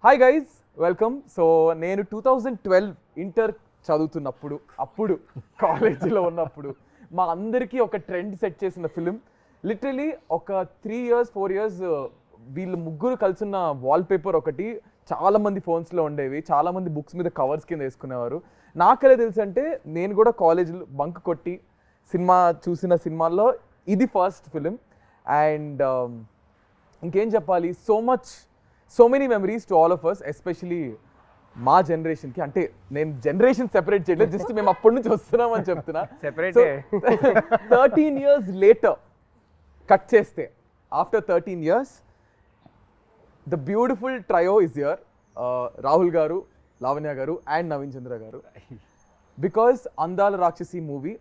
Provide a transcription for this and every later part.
Hi guys, welcome. So నేను 2012 inter చదువుతున్నప్పుడు, అప్పుడు కాలేజీలో ఉన్నప్పుడు మా అందరికీ ఒక ట్రెండ్ సెట్ చేసిన ఫిలిం. లిటరలీ ఒక 3 years 4 years వీళ్ళు ముగ్గురు కలిసిన వాల్పేపర్ ఒకటి చాలామంది ఫోన్స్లో ఉండేవి, చాలామంది బుక్స్ మీద కవర్స్ కింద వేసుకునేవారు. నాకెలా తెలుసు అంటే నేను కూడా కాలేజీలో బంక్ కొట్టి సినిమా చూసిన సినిమాల్లో ఇది ఫస్ట్ ఫిలిం. అండ్ ఇంకేం చెప్పాలి, so many memories to all of us, especially మా జనరేషన్కి. అంటే నేను జనరేషన్ సెపరేట్ చేయలేదు, జస్ట్ మేము అప్పటి నుంచి వస్తున్నామని చెప్తున్నా. 13 years later కట్ చేస్తే, after 13 years the beautiful trio is here. Rahul గారు, లావణ్య గారు అండ్ నవీన్ చంద్ర గారు. Because Andala Rakshasi movie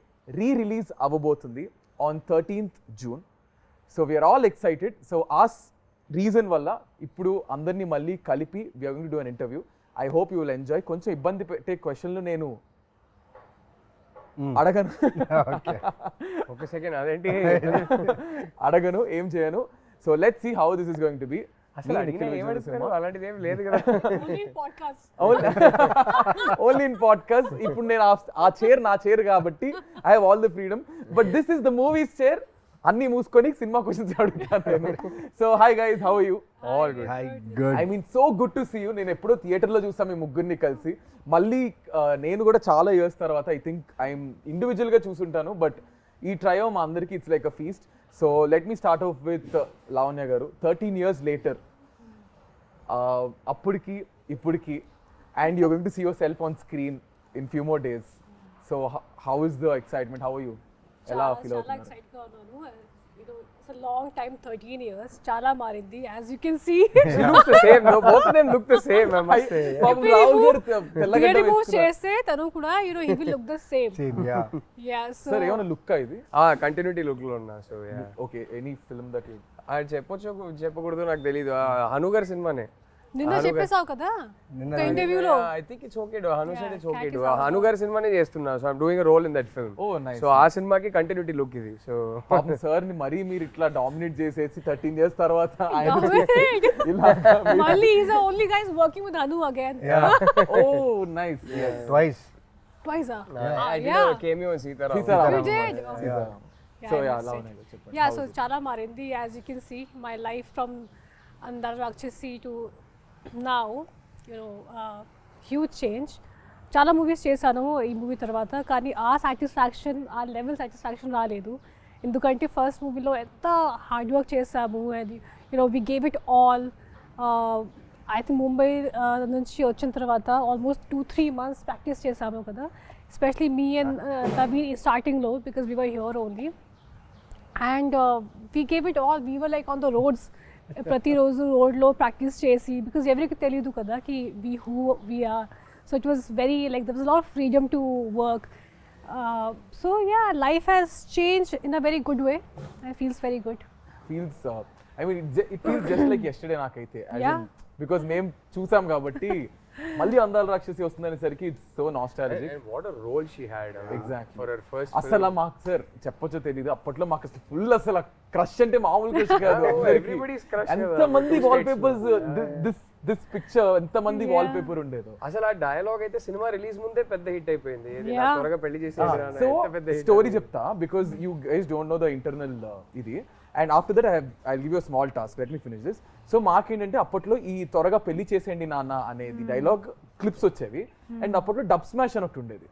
release అవ్వబోతుంది on 13th June. So we're all excited. So ఆ రీజన్ వల్ల ఇప్పుడు అందరినీ మళ్ళీ కలిపి we are going to do an interview. I hope you will enjoy. కొంచెం ఇబ్బంది పెట్టే క్వశ్చన్లు నేను అడగను, ఒక సెకండ్ అదేంటి అడగను, ఏం చేయను. So let's see how this is going to be. అలాంటిది ఏం లేదు కదా, ఓన్లీ ఇన్ పాడ్కాస్ట్. ఇప్పుడు నేను ఆ చైర్ నా చైర్ కాబట్టి I have all the freedom, but this is the movies chair. అన్ని మూసుకొని సినిమా క్వశ్చన్స్ అడుగుతాను. So hi guys, how are you? All good. I mean so good to see you. నేను ఎప్పుడో థియేటర్లో చూసాను మీ ముగ్గురిని కలిసి. మళ్ళీ నేను కూడా చాలా ఇయర్స్ తర్వాత ఐ థింక్ ఐఎమ్ ఇండివిజువల్గా చూసుంటాను, బట్ ఈ ట్రయో మా అందరికీ it's like a feast. So let me start off with Lavanya గారు. 13 years later, అప్పటికి ఇప్పటికి, and you're going to see yourself on screen in few more days. So how is the excitement? How are you? ఎలా feel అవుతున్నారు? చాలా excite గా ఉన్నాను. It's a long time, 13 years. చాలా మారింది, as you can see. She looks the same. No, both of them look the same, I must say. Rahul గారు తెల్లగడ్డ remove చేస్తే తను కూడా he will look the same. Yeah, so sir ఏమైనా look ఇది? Continuity look లో ఉన్నా. So okay, any film that you చెప్పొచ్చు చెప్పకూడదు నాకు తెలీదు. హను గారి సినిమానే నిన్న చెప్పేసావు కదా ఇంటర్వ్యూలో. I think it's okay do. Hanu side it's okay do. Hanu గారి సినిమానే చేస్తున్నా. So I am doing a role in that film. Oh nice. So ఆ సినిమాకి కంటిన్యూటీ లుక్ ఇది. సో పాపం సార్ ని మరీ మీరు ఇట్లా డామినేట్ చేసేసి 13 years తర్వాత మళ్ళీ is the only guys working with Hanu again. Oh nice. Twice. I did a cameo in Sitaram. You did? So yeah, Lavanya గారు చెప్పండి. Yeah, so చాలా మారింది, as you can see. My life from Andala Rakshasi to now, huge change. చాలా movies చేశాను ఈ movie తర్వాత, కానీ ఆ సాటిస్ఫాక్షన్, ఆ లెవెల్ సాటిస్ఫాక్షన్ రాలేదు. ఎందుకంటే ఫస్ట్ మూవీలో ఎంత హార్డ్ వర్క్ చేసాము, and we gave it all. I think Mumbai నుంచి వచ్చిన తర్వాత ఆల్మోస్ట్ 2-3 months ప్రాక్టీస్ చేసాము కదా, ఎస్పెషలీ మీ అండ్ నవీన్ స్టార్టింగ్లో, because we were here only. And we gave it all. We were like on the roads, ప్రతిరోజు రోడ్లో practice చేసి, బికాస్ ఎవరికి తెలియదు కదా కి who we are. So it was very like there was lot of freedom to work. So yeah, life has change in a very good way. I feels very good. Feels I mean it feels just like yesterday నాకైతే, because మేము చూసాం కాబట్టి. మళ్ళీ అందాల రాక్షసి వస్తుందనేసరికి it's so nostalgic. And what a role she had. Exactly. For her first అసలు మాకు sir చెప్పొచ్చో తెలీదు, అప్పట్లో మాకు అసలు ఫుల్ అసలు క్రష్ అంటే మామూలు క్రష్ కాదు. Everybody's crush. ఎంతమంది వాల్ పేపర్స్, దిస్ పిక్చర్ ఎంతమంది వాల్ పేపర్ ఉండేదో. అసలు ఆ డైలాగ్ అయితే సినిమా రిలీజ్ ముందే పెద్ద హిట్ అయిపోయింది. త్వరగా పెళ్లి చేసి సో స్టోరీ చెప్తా, because you guys don't know the internal ఇది. And after that I give you small task, let me finish this. So మాకేంటంటే అప్పట్లో ఈ త్వరగా పెళ్లి చేసేయండి నాన్న అనేది డైలాగ్ క్లిప్స్ వచ్చేవి. అండ్ అప్పట్లో డబ్ స్మాష్ అని ఒకటి ఉండేది.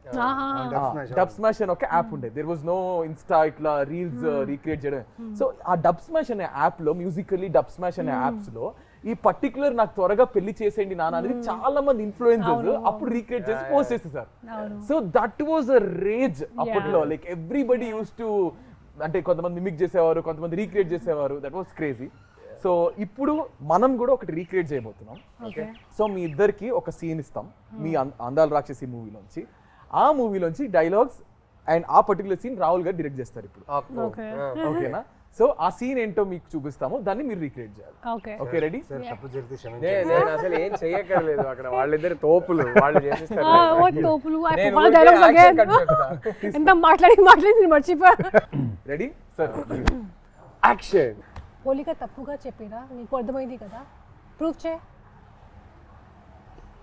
డబ్ స్మాష్ అని ఒక యాప్ ఉండేది. దేర్ వాజ్ నో ఇన్స్టా ఇట్లా రీల్స్ రీక్రియేట్ చేయడం. సో ఆ డబ్ స్మాష్ అనే యాప్ లో, మ్యూజికల్లీ డబ్ స్మాష్ అనే యాప్స్ లో ఈ పర్టికులర్ నాకు త్వరగా పెళ్లి చేసేయండి నాన్న అనేది చాలా మంది ఇన్ఫ్లుయెన్సర్స్ అప్పుడు రీక్రియేట్ చేసి పోస్ట్ చేసేసారు. So that was a rage అప్పట్లో. లైక్ ఎవ్రీబడి యూస్ టు, అంటే కొంతమంది మిమిక్ చేసేవారు, కొంతమంది రీక్రియేట్ చేసేవారు. That was crazy. సో ఇప్పుడు మనం కూడా ఒకటి రీక్రియేట్ చేయబోతున్నాం. సో మీ ఇద్దరికి ఒక సీన్ ఇస్తాం మీ అందాల రాక్షసి మూవీలోంచి. ఆ మూవీలోంచి డైలాగ్స్ అండ్ ఆ పర్టికులర్ సీన్ రాహుల్ గారు డైరెక్ట్ చేస్తారు ఇప్పుడు. ఓకేనా? సో ఆ సీన్ ఏంటో మీకు చూపిస్తాము, దాన్ని మీరు రీక్రియేట్ చేయాలి. Okay, ready? నేను అసలు ఏం చెయ్యక్కర్లేదు, అక్కడ వాళ్ళిద్దరు తోపులు, వాళ్ళు చేసేస్తారు. ఎంత మాట్లాడి మర్చిపోయా. Ready sir? యాక్షన్. పోలిక తప్పుగా చెప్పినా నీకు అర్థమైంది కదా, ప్రూఫ్ చే.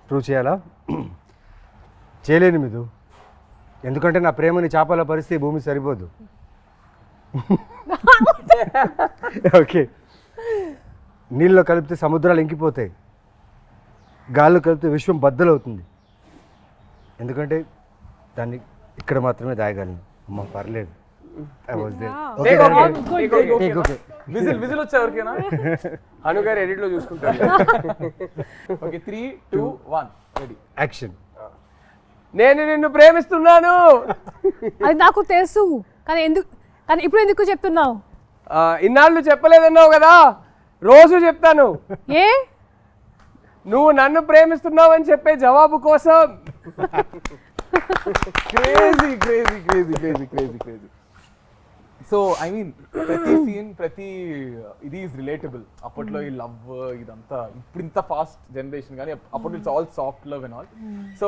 ప్రూవ్ చేయాలా? చేయలేను మీరు, ఎందుకంటే నా ప్రేమని చేపల పరిస్థితి భూమి సరిపోదు. ఓకే, నీళ్ళలో కలిపితే సముద్రాలు ఇంకిపోతాయి, గాల్లో కలిపితే విశ్వం బద్దలవుతుంది, ఎందుకంటే దాన్ని ఇక్కడ మాత్రమే దాయగలను. అమ్మ పర్లేదు. విజిల్ వచ్చా ఎవరికైనా? హను గారు ఎడిట్ లో చూసుకుంటారు. Okay 3, 2, 1 ready action. నేను నిన్ను ప్రేమిస్తున్నాను. అది నాకు తెలుసు, కానీ ఇప్పుడు ఎందుకు చెప్తున్నావు? ఇన్నాళ్ళు చెప్పలేదన్నావు కదా, రోజు చెప్తాను. ఏ? నువ్వు నన్ను ప్రేమిస్తున్నావు అని చెప్పే జవాబు కోసం. Crazy crazy crazy crazy crazy crazy. So I mean ప్రతి సీన్ ప్రతి ఇది ఈజ్ రిలేటబుల్. అప్పట్లో ఈ లవ్ ఇదంతా, ఇప్పుడు ఇంత ఫాస్ట్ జనరేషన్ కానీ అప్పట్లో it's all soft love and all. So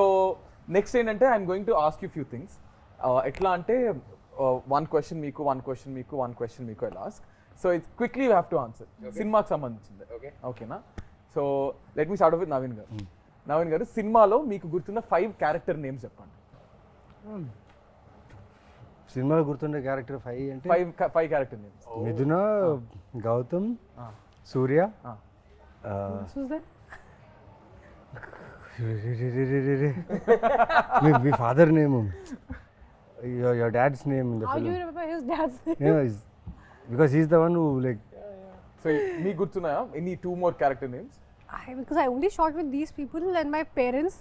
next ఏంటంటే I'm going to ask you few things. ఎట్లా అంటే 1 question మీకు, 1 question మీకు, 1 question మీకు I ask. So it's quickly you have to answer. సినిమాకి సంబంధించింది. ఓకేనా? So let me start off with Naveen గారు. నవీన్ గారు, సినిమాలో మీకు గుర్తున్న 5 క్యారెక్టర్ నేమ్స్ చెప్పండి. సినిమాలో గుర్తుండే క్యారెక్టర్ 5 అంటే 5 క్యారెక్టర్ నేమ్స్. మిథున, గౌతమ్, సూర్య, మీ father name, your dad's name in the How film. do you remember his dad's name? Yeah, because he's the one who like. So మీకు గుర్తున్నాయా any 2 more character names? Because I only shot with these people and my parents.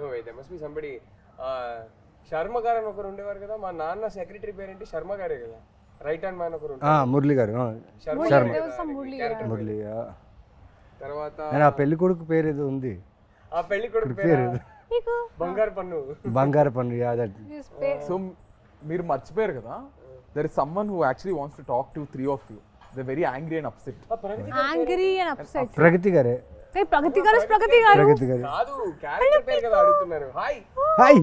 No wait, there must be somebody. Sharma గారు అని ఒకరు ఉండేవారు కదా, మా నాన్న secretary పేరేంటి? శర్మ గారే కదా, రైట్ హ్యాండ్ మ్యాన్ ఒకరు ఉంటారు. మురళి గారు. Sharma. There was some Murali. తర్వాత నేను ఆ పెళ్లి కొడుకు పేరు ఏదో ఉంది. ఆ పెళ్లి కొడుకు పేరు బంగారు పన్ను. బంగారు పన్ను. Yeah that. సో మీరు మర్చిపోయారు కదా, there is someone who actually wants to talk to 3 of you. They're very angry and upset. Angry and upset. ప్రగతి గారే. Hey, Pragati garu is Pragati garu. ప్రగతి గారు. కాదు, క్యారెక్టర్ పేరు కదా అడుగుతున్నారు. Hi hi.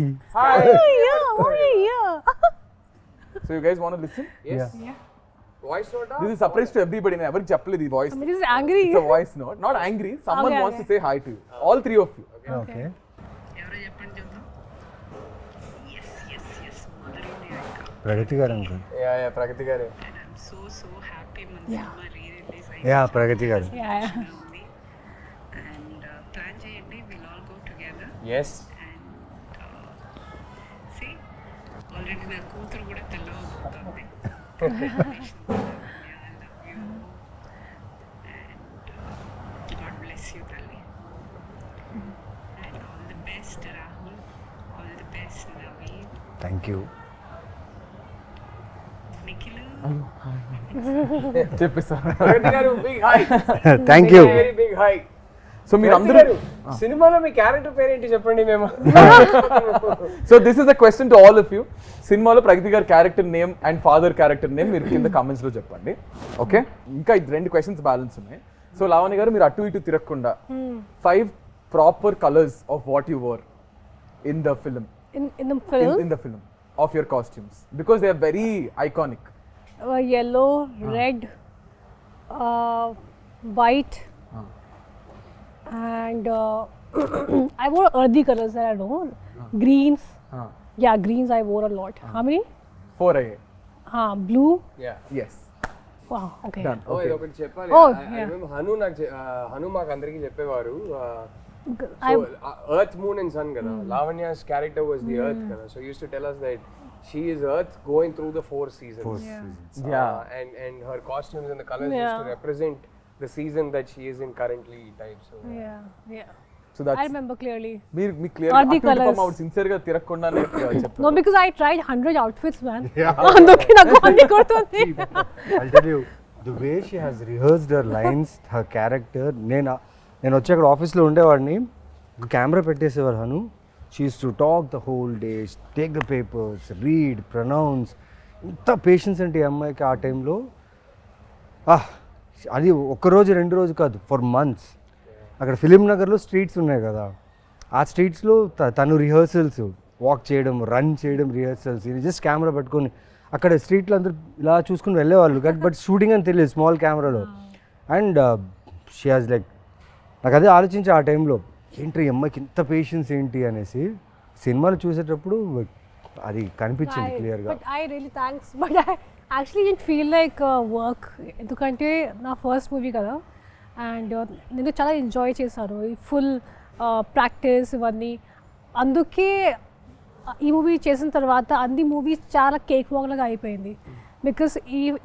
Yeah. So you guys want to listen? yes voice note. This is surprise to everybody. నేను ఎవరికి చెప్పలేదు ఈ voice. This is angry. It's a voice note. Not angry. Someone Okay, wants okay. to say hi to you. All 3 of you. Okay. ప్రగతి గారు uncle. Yeah ప్రగతి గారు. Yeah ప్రగతి గారు. Yeah. yes already నా కూతురు కూడా తెల్లవబోతుంది. God bless you, Tali. And all the best, Rahul. All the best, Naveen. Thank you. Nikhilu. చెప్పేసా? ప్రగతి గారు big hi. Thank you. Very big hi. So మీరు అందరూ సినిమాలో మీ క్యారెక్టర్ పేరేంటి చెప్పండి మేము. So this is a question to all of you. సినిమాలో ప్రగతి గారి character name and father character name మీరు కింద కామెంట్స్ లో చెప్పండి. ఓకే, ఇంకా 2 questions బ్యాలెన్స్ ఉన్నాయి. సో లావణ్య గారు, మీరు అటు ఇటు తిరగకుండా 5 proper colours of what you wore in the film. In the film, in the film of your costumes, because they are very iconic. Yellow, red, white, and I wore earthy colors that I know. Greens. Yeah, greens I wore a lot. How many? 4 అయ్యాయి. Blue. Yeah Yes. Wow. Okay. Done. ఓ Okay. ఇది ఒకటి చెప్పాలి. Oh, I yeah. remember Hanu నాకు హను మాకు అందరికీ చెప్పేవారు. I earth moon and sun కదా, Lavanya's character was the earth కదా, so used to tell us that she is earth going through the 4 seasons. Yeah. And her costumes and the colors used to Yeah. represent the season that she is in currently type. So yeah. So that's I remember clearly. మీరు మీ clear Or the colours. Sincere గా తిరగకుండానే చెప్పారు. No, because I tried 100 outfits, man. అందుకే నాకు అన్ని గుర్తుంది. I'll tell you, the way she has rehearsed her lines, her character. నేను వచ్చి అక్కడ ఆఫీస్లో ఉండేవాడిని, కెమెరా పెట్టేసేవారు Hanu. She used to talk the whole day, take the papers, read, pronounce. ఇంత పేషెన్స్ అంటే ఈ అమ్మాయికి ఆ టైంలో. అది ఒక్కరోజు 2 రోజు కాదు, ఫర్ మంత్స్. అక్కడ ఫిలిం నగర్లో స్ట్రీట్స్ ఉన్నాయి కదా, ఆ స్ట్రీట్స్లో తను రిహర్సల్స్, వాక్ చేయడం, రన్ చేయడం, రిహర్సల్స్. ఇది జస్ట్ కెమెరా పట్టుకొని అక్కడ స్ట్రీట్లో అందరూ ఇలా చూసుకుని వెళ్ళేవాళ్ళు, బట్ షూటింగ్ అని తెలియదు స్మాల్ కెమెరాలో. అండ్ షీ హాజ్ లైక్, నాకు అదే ఆలోచించి ఆ టైంలో ఏంటి ఈ అమ్మాయికి ఇంత పేషెన్స్ ఏంటి అనేసి సినిమాలు చూసేటప్పుడు అది కనిపించింది క్లియర్గా. But I really thanks but I actually it feel like work, ఎందుకంటే నా ఫస్ట్ మూవీ కదా అండ్ నేను చాలా ఎంజాయ్ చేశాను ఈ ఫుల్ ప్రాక్టీస్ ఇవన్నీ. అందుకే ఈ మూవీ చేసిన తర్వాత అన్ని మూవీస్ చాలా కేక్ వాక్ లాగా అయిపోయింది. బికాస్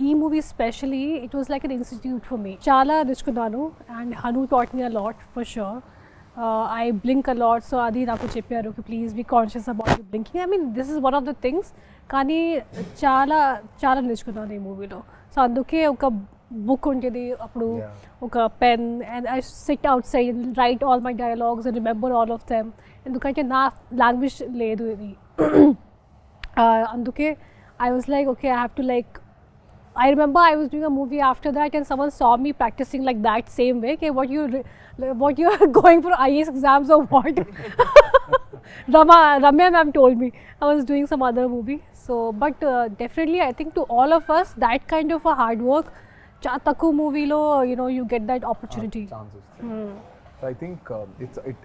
ఈ movie specially it was like an institute for me. చాలా నేర్చుకున్నాను and Hanu taught me a lot for sure. I blink a lot, so అది నాకు చెప్పారు please be conscious about you blinking. I mean this is one of the things. కానీ చాలా చాలా నేర్చుకున్నాను ఈ మూవీలో. సో అందుకే ఒక బుక్ ఉంటుంది అప్పుడు, ఒక pen, and I SIT out side right all my dialogues and remember all of them. ఎందుకంటే నా లాంగ్వేజ్ లేదు ఇది. అందుకే I was like, okay, I have to like, I remember I was doing a movie after that and someone saw me practicing like that same way. Okay, what you are going for IAS exams or what? Ramya ma'am told me I was doing some other movie. So, but definitely I think to all of us, that kind of a hard work, Chataku movie lo, you know, you get that opportunity. So I think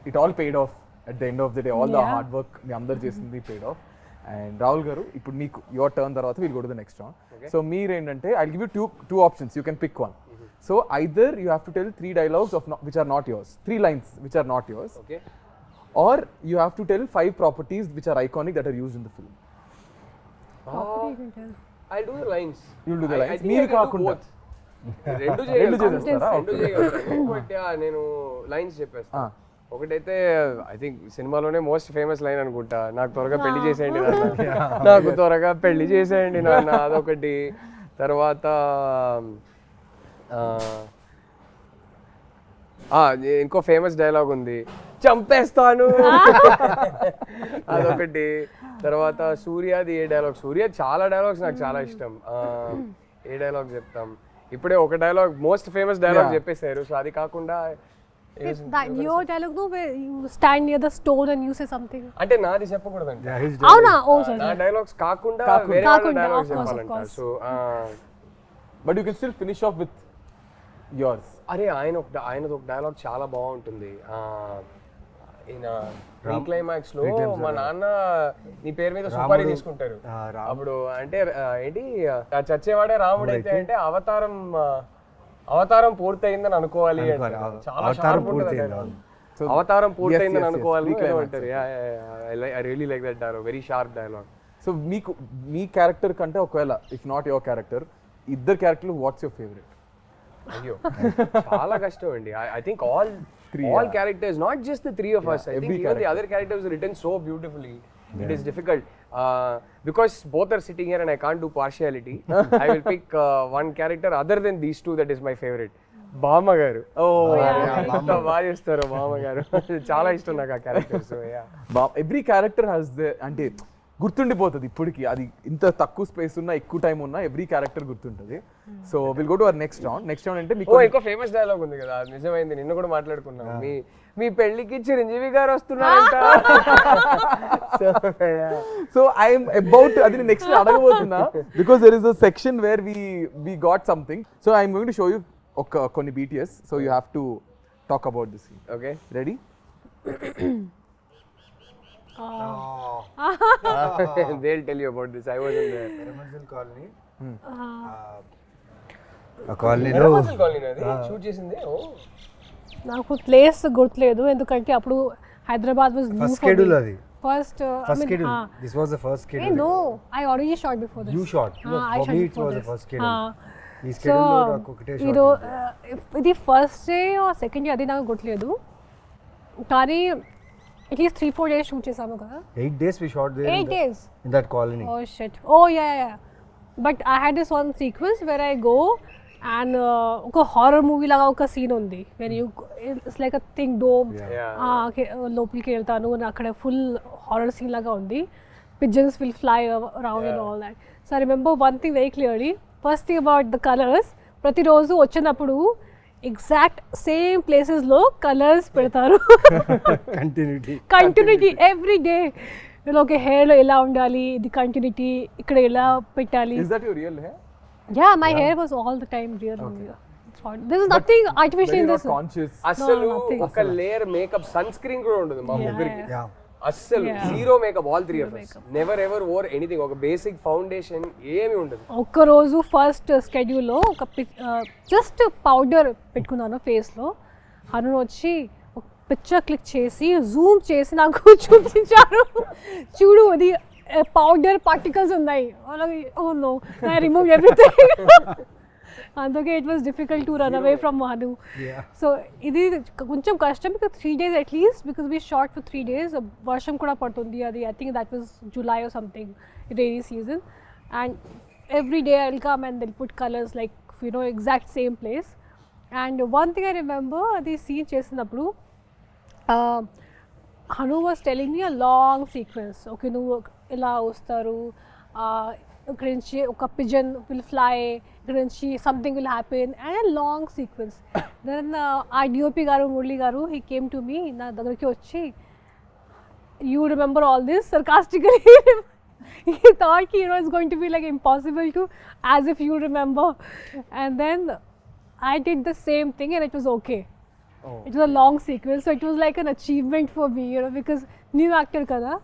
it all paid off at the end of the day. All the hard work మీ అందరు చేసింది paid off. And Rahul garu, ఇప్పుడు మీకు your turn తర్వాత will go to the next round. So మీరు ఏంటంటే I give you two options, you can pick one. So either you have to tell 3 dialogues which are not yours, 3 lines which are not yours, Okay. or you have to tell 5 properties which are iconic that are used in the film. Property you can tell. I'll do the lines. You'll do the I lines. think I మీరు can do కాకుండా both. రెండు చేసేస్తారా? చేయగలుగుతాను. But నేను lines చెప్పేస్తాను. ఒకటైతే I think సినిమాలోనే most famous line అనుకుంటా, నాకు త్వరగా పెళ్లి చేసేయండి నాన్న, నాకు త్వరగా పెళ్లి చేసేయండి నాన్న, అదొకటి. తర్వాత ఇంకో ఫేమస్ డైలాగ్ ఉంది, చంపేస్తాను, అదొకటి. తర్వాత సూర్యది ఏ డైలాగ్, సూర్య చాలా డైలాగ్స్ నాకు చాలా ఇష్టం. ఏ డైలాగ్ చెప్తాం, ఇప్పుడే ఒక డైలాగ్ మోస్ట్ ఫేమస్ డైలాగ్ చెప్పేశారు. సో అది కాకుండా That your dialogue, no, where you stand near the stone and you say something. అంటే నాది చెప్పకూడదండి. అవునా? ఓ సారీ. నా డైలాగ్స్ కాకుండా వేరే వాళ్ళ డైలాగ్స్ చెప్పాలంట. So but you can still finish off with yours. అరే ఆయనది ఒక డైలాగ్ చాలా బాగుంటుంది. ఈయన క్లైమాక్స్ లో మా నాన్న నీ పేరు మీద సుపారీ తీసుకుంటారు. అప్పుడు అంటే ఏంటి, చచ్చేవాడే రాముడు అయితే అంటే అవతారం పూర్తయిందని అనుకోవాలి. అవతారం పూర్తయిందని అనుకోవాలి అంటారు. I really like that dialogue, very sharp dialogue. So మీకు మీ క్యారెక్టర్ కంటే ఒకవేళ ఇఫ్ నాట్ యువర్ క్యారెక్టర్, ఇద్దరు క్యారెక్టర్లు వాట్స్ యువర్ ఫేవరెట్? అయ్యో చాలా కష్టం అండి. I think all characters, not just the 3 of us. I think even the other characters are written so beautifully. It is difficult because both are sitting here and I can't do partiality. I will pick one character other than these 2 that is my favorite. బామ్మ గారు. ఎంత బాగా చేస్తారు బామ్మ గారు, చాలా ఇష్టం నాకు ఆ character. So every character has the, అంటే గుర్తుండిపోతుంది ఇప్పటికి. అది ఇంత తక్కువ స్పేస్ ఉన్నా ఎక్కువ టైం ఉన్నా ఎవ్రీ క్యారెక్టర్ గుర్తుంటుంది. So will go to our next round. Next round అంటే మీకు ఇంకో ఫేమస్ డైలాగ్ ఉంది కదా, అది నిజమైంది, నిన్న కూడా మాట్లాడుకున్నాం. మీ పెళ్లికి చిరంజీవి గారు వస్తున్నారంట. సో ఐఎమ్ అబౌట్ అది నెక్స్ట్ అడగబోతున్నా, because there is a section where we got something. So I'm going to show you కొన్ని BTS. So you have to talk about this. Okay, ready? They'll tell you about this. I was in the Permanent colony. ఆ కాలనీలో shoot చేసింది. నాకు place గుర్తులేదు, ఎందుకంటే అప్పుడు Hyderabad was new for me. అది first schedule. This was the first schedule. No, I already shot before this. You shot. I For me it was the first schedule. ఈ so schedule లో నాకు ఒకటే shot. ఇది first day second day అది నాకు గుర్తులేదు, కానీ అట్లీస్ట్ 3-4 days షూట్ చేసాము కదా. 8 days we shot there. 8 days in that colony. Oh shit. Oh yeah. But I had this one sequence where I go and ఒక హారర్ మూవీ లాగా ఒక scene ఉంది, when you it's like a thing dome, లోపలికి వెళ్తాను అక్కడ full horror scene లాగా ఉంది. Pigeons will fly around and all that. So I remember one thing very clearly. First thing about the colours, ప్రతిరోజు వచ్చినప్పుడు ఎగ్జాక్ట్ సేమ్ ప్లేసెస్లో colours పెడతారు. Continuity every day. Okay, హెయిర్లో ఎలా ఉండాలి, ఇది కంటిన్యూటీ, ఇక్కడ ఎలా పెట్టాలి. Is that your real hair? Yeah, my hair was all the time real only. There is nothing artificial Very in not this. conscious. అసలు nothing. ఒక లేయర్ మేకప్ సన్ స్క్రీన్ కూడా ఉండదు మా ముగ్గురికి యా అస్సలు Yeah. Zero makeup all three of us never ever or anything ఒక basic foundation ఏమీ ఉండదు ఒక్కరోజు ఫస్ట్ స్కెడ్యూల్లో ఒక జస్ట్ పౌడర్ పెట్టుకున్నాను ఫేస్లో. హను వచ్చి ఒక పిక్చర్ క్లిక్ చేసి జూమ్ చేసి నాకు చూపించారు, చూడు అది పౌడర్ పార్టికల్స్ ఉన్నాయి. Oh no I remove everything. అందుకే it was difficult to run away from Hanu. So ఇది కొంచెం కష్టం, because 3 days at least, because we shot for 3 days. వర్షం కూడా పడుతుంది, అది I think that was July or something, rainy season. And every day I will come and they'll put colours like exact same place. And one thing I remember, అది scene చేసినప్పుడు Hanu was telling me a long sequence. Okay నువ్వు ఇలా వస్తారు, ఇక్కడ నుంచి ఒక pigeon will fly, ఇక్కడ నుంచి something will happen, and long sequence. Then ఆ డిఓపి గారు మురళి గారు హీ కేమ్ టు మీ, నా దగ్గరికి వచ్చి, you remember all this sarcastically. He thought it's going to be like impossible to, as if you remember. And then I did the same thing and it was okay. It was a long sequence, so it was like an achievement for me, because new actor kada,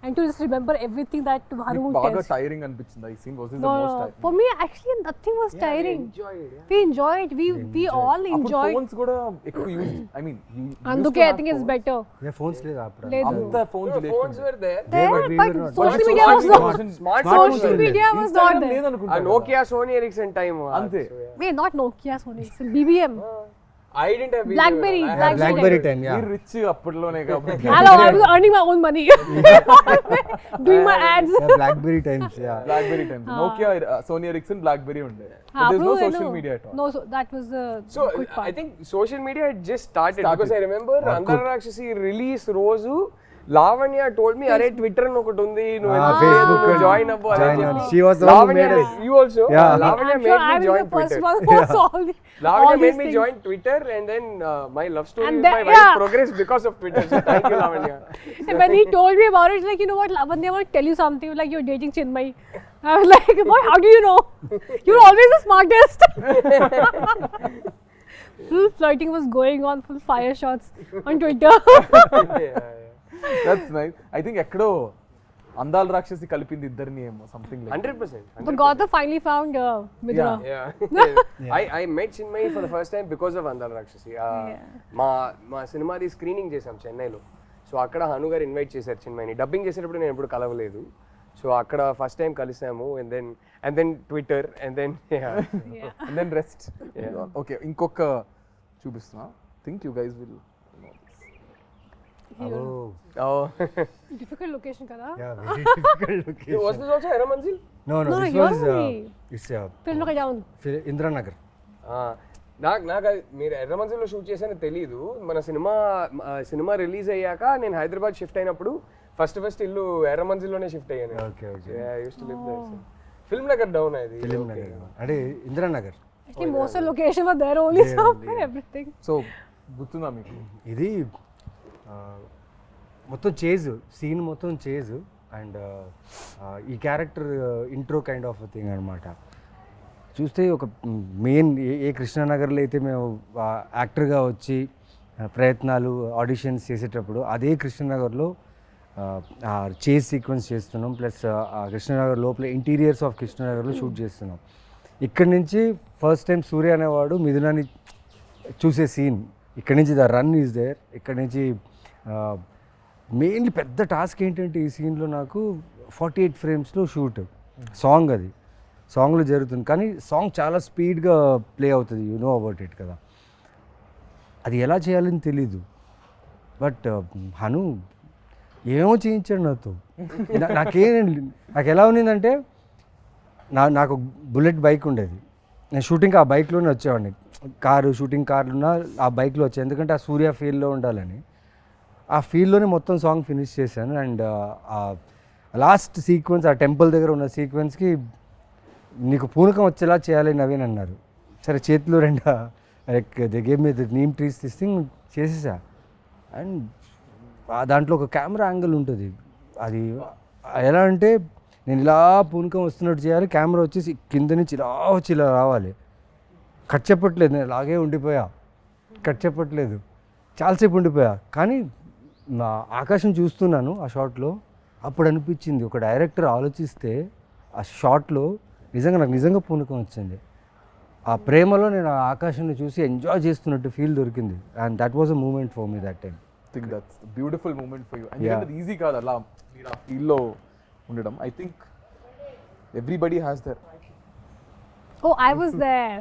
and to just remember everything that Haru బాగా tells. Tiring అనిపించింది ఈ scene. Was this the No, most no, tiring? for me actually nothing was tiring. We enjoyed. We all enjoyed. Phones కూడా ఎక్కువ use, I mean అందుకే I think it's better. Yeah phones లేదు అప్పుడు లేదు. అంత phones phones were there There, but we but were not. social But media was smartphones- not. smartphones Social were media was not there. లేదనుకుంటా. Nokia Sony Ericsson time అంతే. Wait, not Nokia, Sony, it's BBM. I didn't have Blackberry, I had Blackberry. Blackberry time yeah మీరు rich అప్పట్లోనే కాబట్టి. Hello, I was earning my own money, doing my ads. BlackBerry times yeah BlackBerry times, Nokia, Sony Ericsson, BlackBerry ఉండే. हाँ, There's no bro, social no. media at all. No, so that was the So good part. I think social media had just started. Because I remember Andala Rakshasi release రోజు Lavanya told me, అరే Twitter అని ఒకటి ఉంది, నువ్వు Facebook join అవ్వు అని join చెప్పి. అవ్వు. She was the one who Lavanya made us. you also Yeah. Lavanya I'm made sure me I was join the first Twitter. one who saw all the Lavanya all made these me things. join Twitter, and then my love story And with then- my wife yeah. progressed because of Twitter. So thank you, Lavanya. And when he told me about it, like, you know what, Lavanya, I want to tell you something, like you're dating Chinmay. I was like, boy, how do you know? You're always the smartest. Full flirting was going on, full fire shots on Twitter. That's nice. I think ఎక్కడో అందాల రాక్షసి కలిపింది ఇద్దరిని ఏమో, something like 100%. But Gautam finally found Midra. Yeah. I met Chinmay for the first time because of Andala Rakshasi. మా సినిమాది screening చేసాం చెన్నైలో. So అక్కడ హను గారు ఇన్వైట్ చేశారు చిన్మయ్ని. డబ్బింగ్ చేసేటప్పుడు నేను ఎప్పుడు కలవలేదు. సో అక్కడ ఫస్ట్ టైం కలిసాము. And then Twitter and then and then rest. Okay, ఇంకొక చూపిస్తున్నా. Think you guys will Difficult location, kada? Yeah very difficult location was this also Erramanzil? No No, this you're was only- it's Film look down. Indranagar. నాకు మీరు ఎర్రమంజిల్లో shoot చేశానో తెలీదు. మన cinema release అయ్యాక నేను Hyderabad shift అయినప్పుడు ఫస్ట్ ఇల్లు ఎర్రమంజిల్లోనే షిఫ్ట్ అయ్యాను. Okay okay film Nagar down అది. ఫిలిం నగర్ అంటే Indranagar. Actually, most of the location were there only, so everything. So గుర్తుందా మీకు? ఇది మొత్తం చేజ్ సీన్ మొత్తం చేజ్ అండ్ ఈ character intro kind of thing అనమాట. చూస్తే ఒక మెయిన్ ఏ కృష్ణానగర్లో అయితే మేము యాక్టర్గా వచ్చి ప్రయత్నాలు ఆడిషన్స్ చేసేటప్పుడు అదే కృష్ణానగర్లో చేజ్ సీక్వెన్స్ చేస్తున్నాం. ప్లస్ కృష్ణానగర్ లోపల ఇంటీరియర్స్ ఆఫ్ కృష్ణానగర్లో షూట్ చేస్తున్నాం. ఇక్కడి నుంచి ఫస్ట్ టైం సూర్య అనేవాడు మిథునాన్ని చూసే సీన్. ఇక్కడి నుంచి ద రన్ ఈజ్ దేర్. ఇక్కడి నుంచి మెయిన్లీ పెద్ద టాస్క్ ఏంటంటే ఈ సీన్లో నాకు 48 ఫ్రేమ్స్లో షూట్. సాంగ్ అది సాంగ్లో జరుగుతుంది, కానీ సాంగ్ చాలా స్పీడ్గా ప్లే అవుతుంది. యు నో అబౌట్ ఇట్ కదా. అది ఎలా చేయాలని తెలీదు. బట్ హను ఏమో చేయించాడు నాతో. నాకు ఎలా ఉన్నిందంటే నాకు బుల్లెట్ బైక్ ఉండేది. నేను షూటింగ్ ఆ బైక్లోనే వచ్చేవాడిని. షూటింగ్ కార్లున్నా ఆ బైక్లో వచ్చాను, ఎందుకంటే ఆ సూర్య ఫీల్డ్లో ఉండాలని. ఆ ఫీల్డ్లోనే మొత్తం సాంగ్ ఫినిష్ చేశాను. అండ్ లాస్ట్ సీక్వెన్స్ ఆ టెంపుల్ దగ్గర ఉన్న సీక్వెన్స్కి నీకు పూనకం వచ్చేలా చేయాలి నవీన్ అన్నారు. సరే చేతిలో దే గేమ్ మీద నీమ్ ట్రీస్ థింగ్ చేసేసా. అండ్ దాంట్లో ఒక కెమెరా యాంగిల్ ఉంటుంది. అది ఎలా అంటే నేను ఇలా పూనకం వస్తున్నట్టు చేయాలి, కెమెరా వచ్చేసి కింద నుంచి ఇలా వచ్చి ఇలా రావాలి. కట్ చెప్పట్లేదు, నేను అలాగే ఉండిపోయా, కట్ చెప్పట్లేదు, చాలాసేపు ఉండిపోయా. కానీ నా ఆకాశం చూస్తున్నాను ఆ షాట్లో, అప్పుడు అనిపించింది ఒక డైరెక్టర్ ఆలోచిస్తే ఆ షాట్లో నాకు నిజంగా పూనకం వచ్చింది. ఆ ప్రేమలో నేను ఆ ఆకాశాన్ని చూసి ఎంజాయ్ చేస్తున్నట్టు ఫీల్ దొరికింది. And that was a moment for me that time. Think that's beautiful moment for you. ఎందుకంటే అది ఈజీ కాదు అలా మీరు ఆ ఫీల్లో ఉండడం. I think everybody has there. Oh, I was there.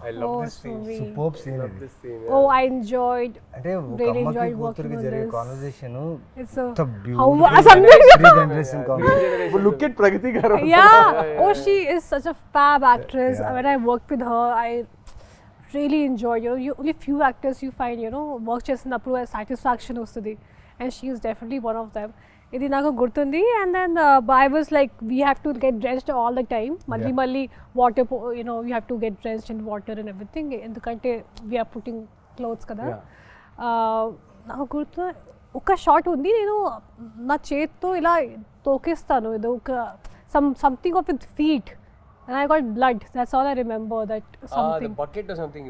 I love Oh, this scene. sweet. Super scene. This scene. Oh, I enjoyed. అంటే ఒక Really అమ్మకి enjoyed కూతురికి working on జరిగే this. Conversation It's a beautiful something. Generation conversation. Look at Pragathi గారు. Yeah. Oh, she is such a fab actress. Yeah. When I worked with her, I really enjoyed. Only few actors you find, work చేసినప్పుడు satisfaction వస్తుంది, and she is definitely one of them. ఇది నాకు గుర్తుంది. And then I was like, we have to get drenched all the time. మళ్ళీ water, you have to get drenched in water and everything. ఎందుకంటే we are putting clothes కదా. నాకు గుర్తు ఒక shot ఉంది, నేను నా చేత్తో ఇలా తోకేస్తాను, ఏదో ఒక something of with feet, and I got blood. That's all I remember. That something. The bucket or something.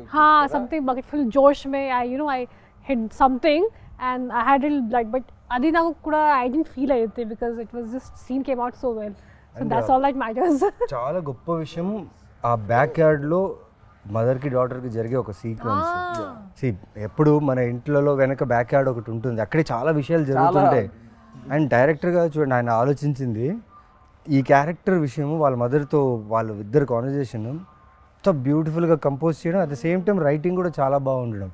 Something bucket full josh mein. I hit something and I had a little blood, but adi naku kuda I didn't feel anything because it was just scene came out so well. So and that's all that matters. చాలా గొప్ప విషయం ఆ back యార్డ్లో మదర్కి డాటర్కి జరిగే ఒక sequence. ఎప్పుడు మన ఇంట్లో వెనక బ్యాక్ యార్డ్ ఒకటి ఉంటుంది, అక్కడే చాలా విషయాలు జరుగుతుంటాయి. అండ్ డైరెక్టర్గా చూడండి, ఆయన ఆలోచించింది ఈ క్యారెక్టర్ విషయం, వాళ్ళ మదర్తో వాళ్ళ ఇద్దరు కాన్వర్జేషన్ ఎంత బ్యూటిఫుల్గా కంపోజ్ చేయడం, at the same time writing కూడా చాలా బాగుండడం.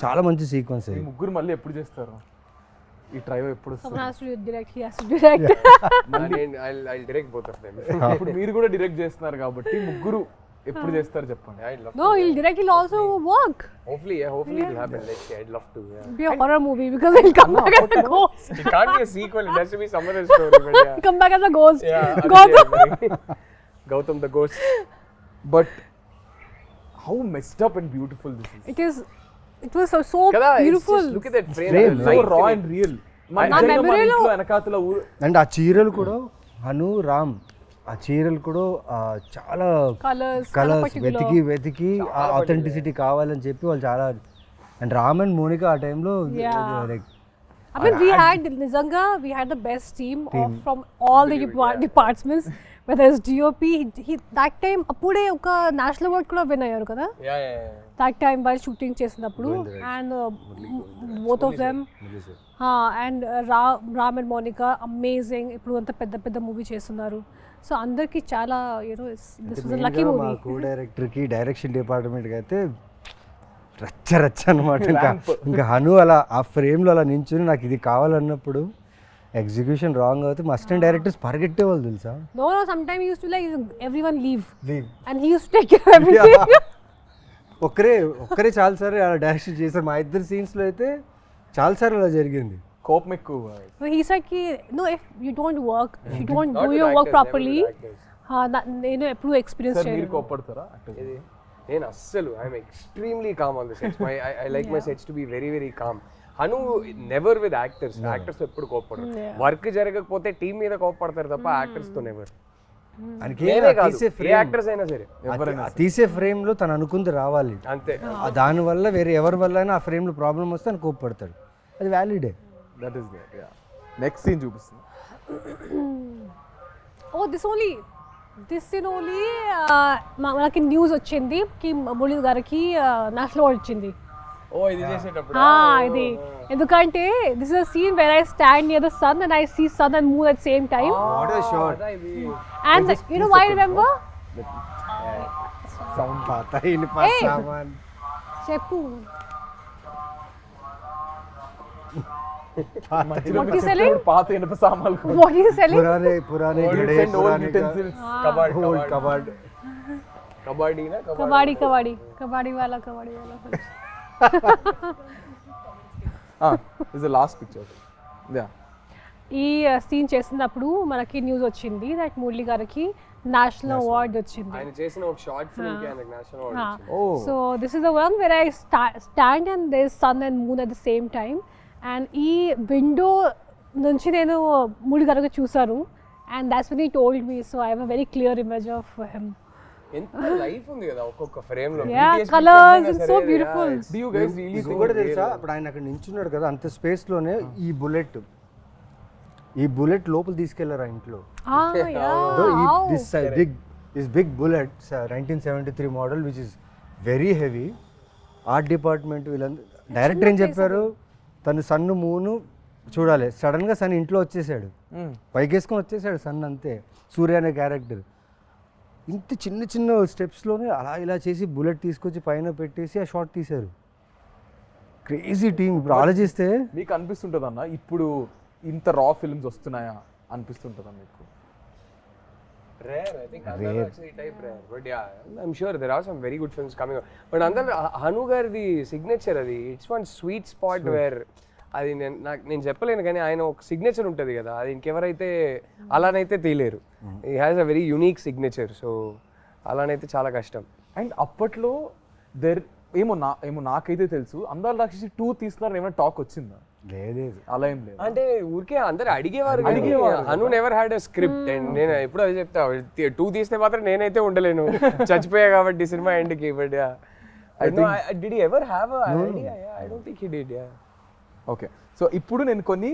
చాలా మంచి సీక్వెన్స్. ముగ్గురు మళ్ళీ ఎప్పుడు చేస్తారు ఈ ట్రైవ్? ఎప్పుడు someone has to direct, he has to direct. I'll direct both of them. ఇప్పుడు మీరు కూడా డైరెక్ట్ చేస్తున్నారు కాబట్టి ముగ్గురు ఎప్పుడు చేస్తారు చెప్పండి. I'd love No, he'll direct, he'll also work. Hopefully it'll happen. Let's see. I'd love to. Yeah. It'll be a horror movie because he'll come back as a ghost. It can't be a sequel. It has to be some other story. But yeah. Come back as a ghost. Yeah. Gautam the ghost. But how messed up and beautiful this is. It was so Kada, beautiful. just look at that frame. Frame, So raw and real. మన memory లో వెనకాతల and ఆ చీరలు కూడా హను రామ్, ఆ చీరలు కూడా చాలా కలర్స్ వెతికి ఆ ఆథెంటిసిటీ కావాలని చెప్పి వాళ్ళు చాలా. అండ్ రామ్ అండ్ మోనిక ఆ టైంలో I mean, we had the best team from all the departments, whether it's DOP, that time appude oka national award kuda win ayyaru kada. Yeah. That time while shooting chesinappudu, and both of them and Ram and Monica, amazing. Ippudu anta pedda movie chestunaru. So andarki chala, this was a lucky movie. మా co director కి direction department కి అయితే రచ్చ అనమాట. ఇంకా హను అలా ఆ ఫ్రేమ్లో అలా నించుని నాకు ఇది కావాలన్నప్పుడు ఎగ్జిక్యూషన్ రాంగ్ అవుతే మా అసిస్టెంట్ డైరెక్టర్స్ పరిగెట్టేవాళ్ళు తెలుసా. No, sometimes he used to like everyone leave. And he used to take care of everything. ఒక్కరే చాలాసార్లు అలా డైరెక్షన్ చేశారు. మా ఇద్దరు సీన్స్లో అయితే చాలాసార్లు అలా జరిగింది. కోపం ఎక్కువ. He said no, if you don't work, if you don't Not do with your work actors, properly, never with actors. నేను ఎప్పుడు ఎక్స్పీరియన్స్ సార్ మీరు చేయలేదు. కోపడతారా? నేను అస్సలు I'm extremely calm on the sets. I like my sets to be very very calm. Hanu never with actors. Actors ఎప్పుడు కోపడరు. Work జరగకపోతే టీం మీద కోపడతారు తప్ప యాక్టర్స్ తో నెవర్. యాక్టర్స్ అయినా సరే తీసే ఫ్రేమ్ లో తను అనుకుంది రావాలి అంతే. దానివల్ల వేరే ఎవరి వల్ల అయినా ఆ ఫ్రేమ్ లో ప్రాబ్లం వస్తే అని కోపడతాడు. అది వ్యాలిడే. That is there. Yeah. Next scene చూపిస్తుంది. This scene only మనకి న్యూస్ వచ్చింది కి మురళి గారికి నేషనల్ అవార్డ్ వచ్చింది. ఇది చేసేటప్పుడు ఇది ఎందుకంటే this is a scene where I stand near the sun and I see sun and moon at same time. What a shot. And you know why remember sound పాతా ఇన్ పాసామన్ చెప్పు. పాత ఇనుప సామాన్లు. What is selling? పురానే కబడ్డీ వాలా. This is the last picture. Yeah. ఈ సీన్ చేసినప్పుడు మనకి న్యూస్ వచ్చింది దట్ మురళి గారికి నేషనల్ అవార్డ్ వచ్చింది. ఆయన చేసిన ఒక షార్ట్ ఫిల్మ్ కి ఆయనకి నేషనల్ అవార్డ్ వచ్చింది. So this is the one where I stand and there is sun and moon at the same time. And ఈ విండో నుంచి నేను మురళి గారికి చూసాను. And that's when he told me. So I have a very clear image of him. ఎంత life ఉంది కదా ఒక్కొక్క frame లో. Yeah, colours, it's so beautiful. Do you guys really think కూడా తెలుసా ఇప్పుడు ఆయన అక్కడ నించున్నాడు కదా అంత స్పేస్ లోనే ఈ బుల్లెట్ లోపల తీసుకెళ్లారు ఆ ఇంట్లో. This big bullet, 1973 model, which is very heavy. Art department వీళ్ళందరూ డైరెక్టర్ ఏం చెప్పారు, తను సన్ను మూను చూడాలి, సడన్గా సన్ ఇంట్లో వచ్చేసాడు, పైకేసుకొని వచ్చేసాడు సన్, అంతే. సూర్య అనే క్యారెక్టర్ ఇంత చిన్న చిన్న స్టెప్స్లోనే అలా ఇలా చేసి బుల్లెట్ తీసుకొచ్చి పైన పెట్టేసి ఆ షాట్ తీశారు. Crazy team. ఇప్పుడు ఆలోచిస్తే మీకు అనిపిస్తుంటుంది అన్న ఇప్పుడు ఇంత రా ఫిల్మ్స్ వస్తున్నాయా అనిపిస్తుంటుందా మీకు? Rare, I think Andala Rakshasi type rare, but yeah, I'm sure there are some very good films coming up. But Andala Hanu gardi signature adi, it's one sweet spot where అది నేను చెప్పలేను కానీ ఆయన ఒక signature ఉంటుంది కదా, అది ఇంకెవరైతే అలానైతే తీయలేరు. He has a very unique signature, so అలానైతే చాలా కష్టం. అండ్ అప్పట్లో ఏమో నాకైతే తెలుసు అందాల రాక్షసి 2 తీస్తున్నారు ఏమైనా టాక్ వచ్చిందా? లేదు, అలా ఏం లేదు. అంటే ఊరికే అందరు అడిగేవారు. Anu never had a script. And నేను ఎప్పుడు అది చెప్తా, 2 తీస్తే మాత్రం నేనైతే ఉండలేను, చచ్చిపోయా కాబట్టి సినిమా ఎండ్కి. But did he ever have a idea? Yeah, I don't think he did. Yeah. Okay, so ఇప్పుడు నేను కొన్ని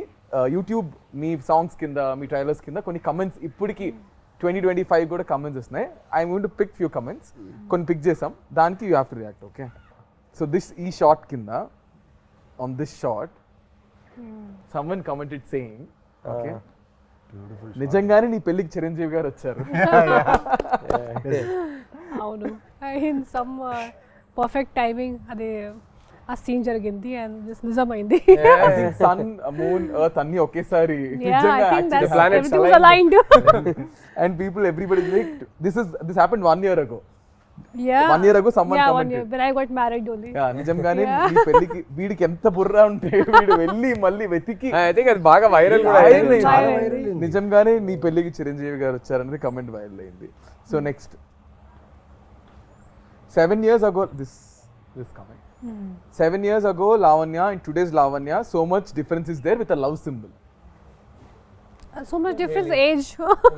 యూట్యూబ్ మీ సాంగ్స్ కింద మీ ట్రైలర్స్ కింద కొన్ని కమెంట్స్ ఇప్పటికి 2025 కూడా కమెంట్స్ వస్తున్నాయి. I'm going to pick few comments. కొన్ని పిక్ చేసాం, దానికి you have to react. Okay, so ఈ షార్ట్ కింద on this short someone commented saying, okay, నిజంగానే నీ పెళ్ళికి చిరంజీవి గారు వచ్చారు. అవును, ఇన్ సమ్ పర్ఫెక్ట్ టైమింగ్ అదే ఆ సీన్ జరిగింది అండ్ దిస్ నిజమైంది. సన్ మూన్ ఎర్త్ అన్ని ఒకేసారి and people everybody like this happened 1 year ago. Yeah, 1 year ago someone commented. 1 year when I got married only. నిజంగానే నీ పెళ్ళికి వీడికి ఎంత బుర్ర ఉంటే వీడు వెళ్ళి మళ్ళీ వెతికి I think అది బాగా వైరల్ కూడా అయింది. నిజంగానే నీ పెళ్ళికి చిరంజీవి గారు వచ్చారనేది కమెంట్ వైరల్ అయింది. So next 7 years ago this comment. 7 years ago Lavanya and today's Lavanya, so much difference is there with a love symbol. So much difference age.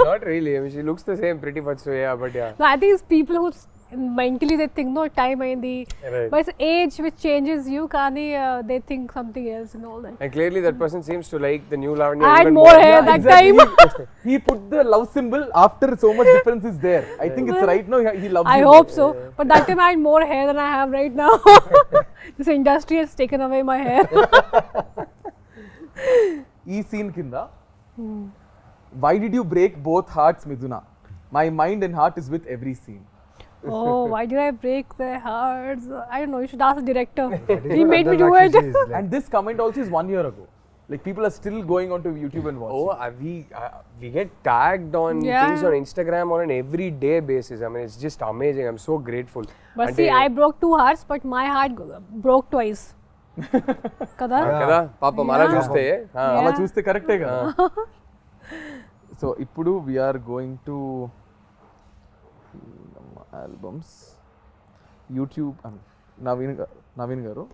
Not really. I mean, she looks the same pretty much, so yeah, but yeah. No, I think it's people who mentally they think no time ayindi, Right. but it's age which changes you, kani they think something else and all that. And clearly that person seems to like the new Lavanya I had even more hair that Exactly. time. He put the love symbol after so much difference is there. I think it's right now he loves I you hope more. so, but that time I had more hair than I have right now. This industry has taken away my hair. ఈ scene కింద why did you break both hearts, Miduna? My mind and heart is with every scene. Oh, why did I break their hearts? I don't know, you should ask the director. He made me do it. And this comment also is 1 year ago. Like people are still going onto YouTube and watching. Oh, we get tagged on things on Instagram on an everyday basis. I mean, it's just amazing. I'm so grateful. But see, I broke 2 hearts, but my heart broke twice. Kada? Kada? Papa, mala chuste. అలా చూస్తే కరెక్టే కదా. So ఇప్పుడు we are going to albums YouTube Naveen గారు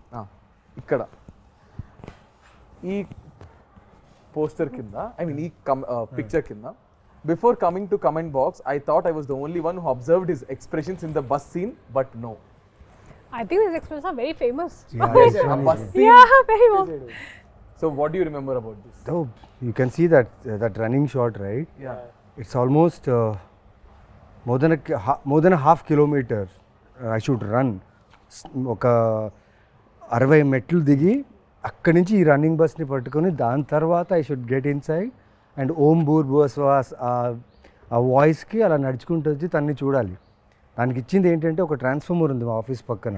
ఇక్కడ ఈ poster కింద I mean ఈ పిక్చర్ కింద before coming to comment box I thought I was the only one who observed his expressions in the bus scene but no. I think these expressions are very famous. Bus scene. Yeah, very famous. So what do you remember about this? Oh, you can see that running shot, right? Yeah. It's almost more than a half kilometer I should run. ఒక 60 మెట్లు దిగి అక్కడి నుంచి ఈ running బస్ని పట్టుకొని దాని తర్వాత I should get inside and ఓం భూర్ భువస్వాస్ ఆ వాయిస్కి అలా నడుచుకుంటూ వచ్చి తన్ని చూడాలి. దానికి ఇచ్చింది ఏంటంటే ఒక ట్రాన్స్ఫార్మర్ ఉంది మా ఆఫీస్ పక్కన,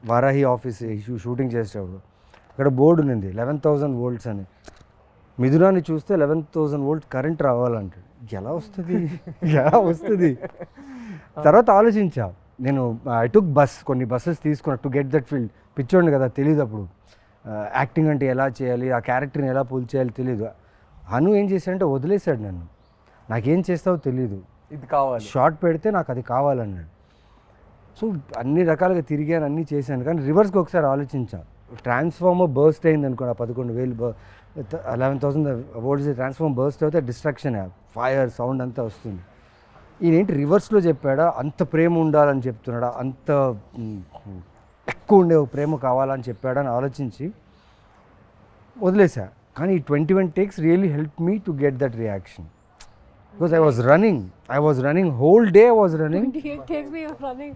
వారాహి ఆఫీస్ షూటింగ్ చేసేటప్పుడు అక్కడ బోర్డు ఉంది 11,000 volts అని. మిథునాన్ని చూస్తే 11,000 volt కరెంట్ రావాలంటే ఎలా వస్తుంది తర్వాత ఆలోచించా నేను. ఐ టుక్ కొన్ని బస్సెస్ తీసుకున్నా టు గెట్ దట్ ఫీల్డ్. పిచ్చోండి కదా, తెలియదు అప్పుడు యాక్టింగ్ అంటే ఎలా చేయాలి, ఆ క్యారెక్టర్ని ఎలా పుల్ చేయాలి తెలియదు. హను ఏం చేశాడంటే వదిలేశాడు నన్ను, నాకేం చేస్తావో తెలీదు, ఇది కావాలి షార్ట్ పెడితే నాకు అది కావాలన్నాడు. సో అన్ని రకాలుగా తిరిగాను, అన్నీ చేశాను. కానీ రివర్స్కి ఒకసారి ఆలోచించా, ట్రాన్స్ఫార్మర్ బర్స్ట్ అయింది అనుకోండి, 11,000 11,000 volts ట్రాన్స్ఫార్మర్ బర్స్ట్ అయితే డిస్ట్రాక్షన్, ఫైర్ సౌండ్ అంతా వస్తుంది. ఈయనేంటి రివర్స్లో చెప్పాడా, అంత ప్రేమ ఉండాలని చెప్తున్నాడా, అంత ఎక్కువ ఉండే ప్రేమ కావాలని చెప్పాడా అని ఆలోచించి వదిలేసా. కానీ ఈ 21 takes really help me to get that reaction. Because I was running whole day I was running. 28 takes me of running.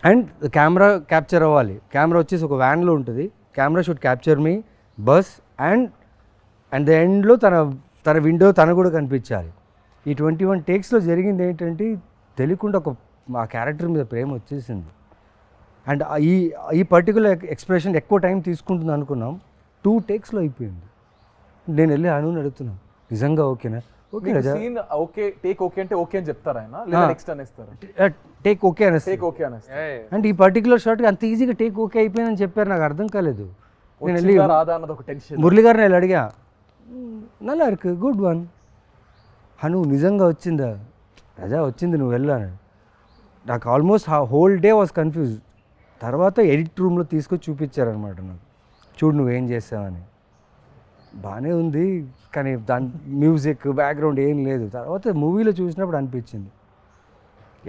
And camera capture అవ్వాలి. కెమెరా వచ్చేసి ఒక వ్యాన్లో ఉంటుంది. Camera should capture me bus and the ఎండ్లో తన window తను కూడా కనిపించాలి. ఈ 21 takesలో జరిగింది ఏంటంటే తెలియకుండా ఆ క్యారెక్టర్ మీద ప్రేమ వచ్చేసింది. అండ్ ఈ పర్టికులర్ ఎక్స్ప్రెషన్ ఎక్కువ టైం తీసుకుంటుంది అనుకున్నాం, 2 takesలో అయిపోయింది. నేను వెళ్ళి అనుని అడుగుతున్నాను, నిజంగా ఓకేనా? Okay scene okay, take okay అంటే ఓకే అని చెప్తారా ఆయన, లేదా నెక్స్ట్ అనేస్తారు? టేక్ ఓకే అనేసి. టేక్ ఓకే అనేస్తారు. అండ్ ఈ పర్టికులర్ షాట్కి అంత ఈజీగా టేక్ ఓకే అయిపోయిందని చెప్పారు, నాకు అర్థం కాలేదు. నేను వెళ్ళి రాదా అన్నది ఒక టెన్షన్. మురళి గారిని వెళ్ళి అడిగా, నల్లా ఇருக்கு గుడ్ వన్ హను, నిజంగా వచ్చిందా? రజా వచ్చింది, నువ్వు వెళ్ళాను. నాకు almost whole day was confuse. తర్వాత ఎడిట్ రూమ్లో తీసుకొచ్చి చూపించారనమాట నాకు, చూడు నువ్వేం చేసావని. బాగానే ఉంది కానీ దాని మ్యూజిక్ బ్యాక్గ్రౌండ్ ఏం లేదు. తర్వాత మూవీలో చూసినప్పుడు అనిపించింది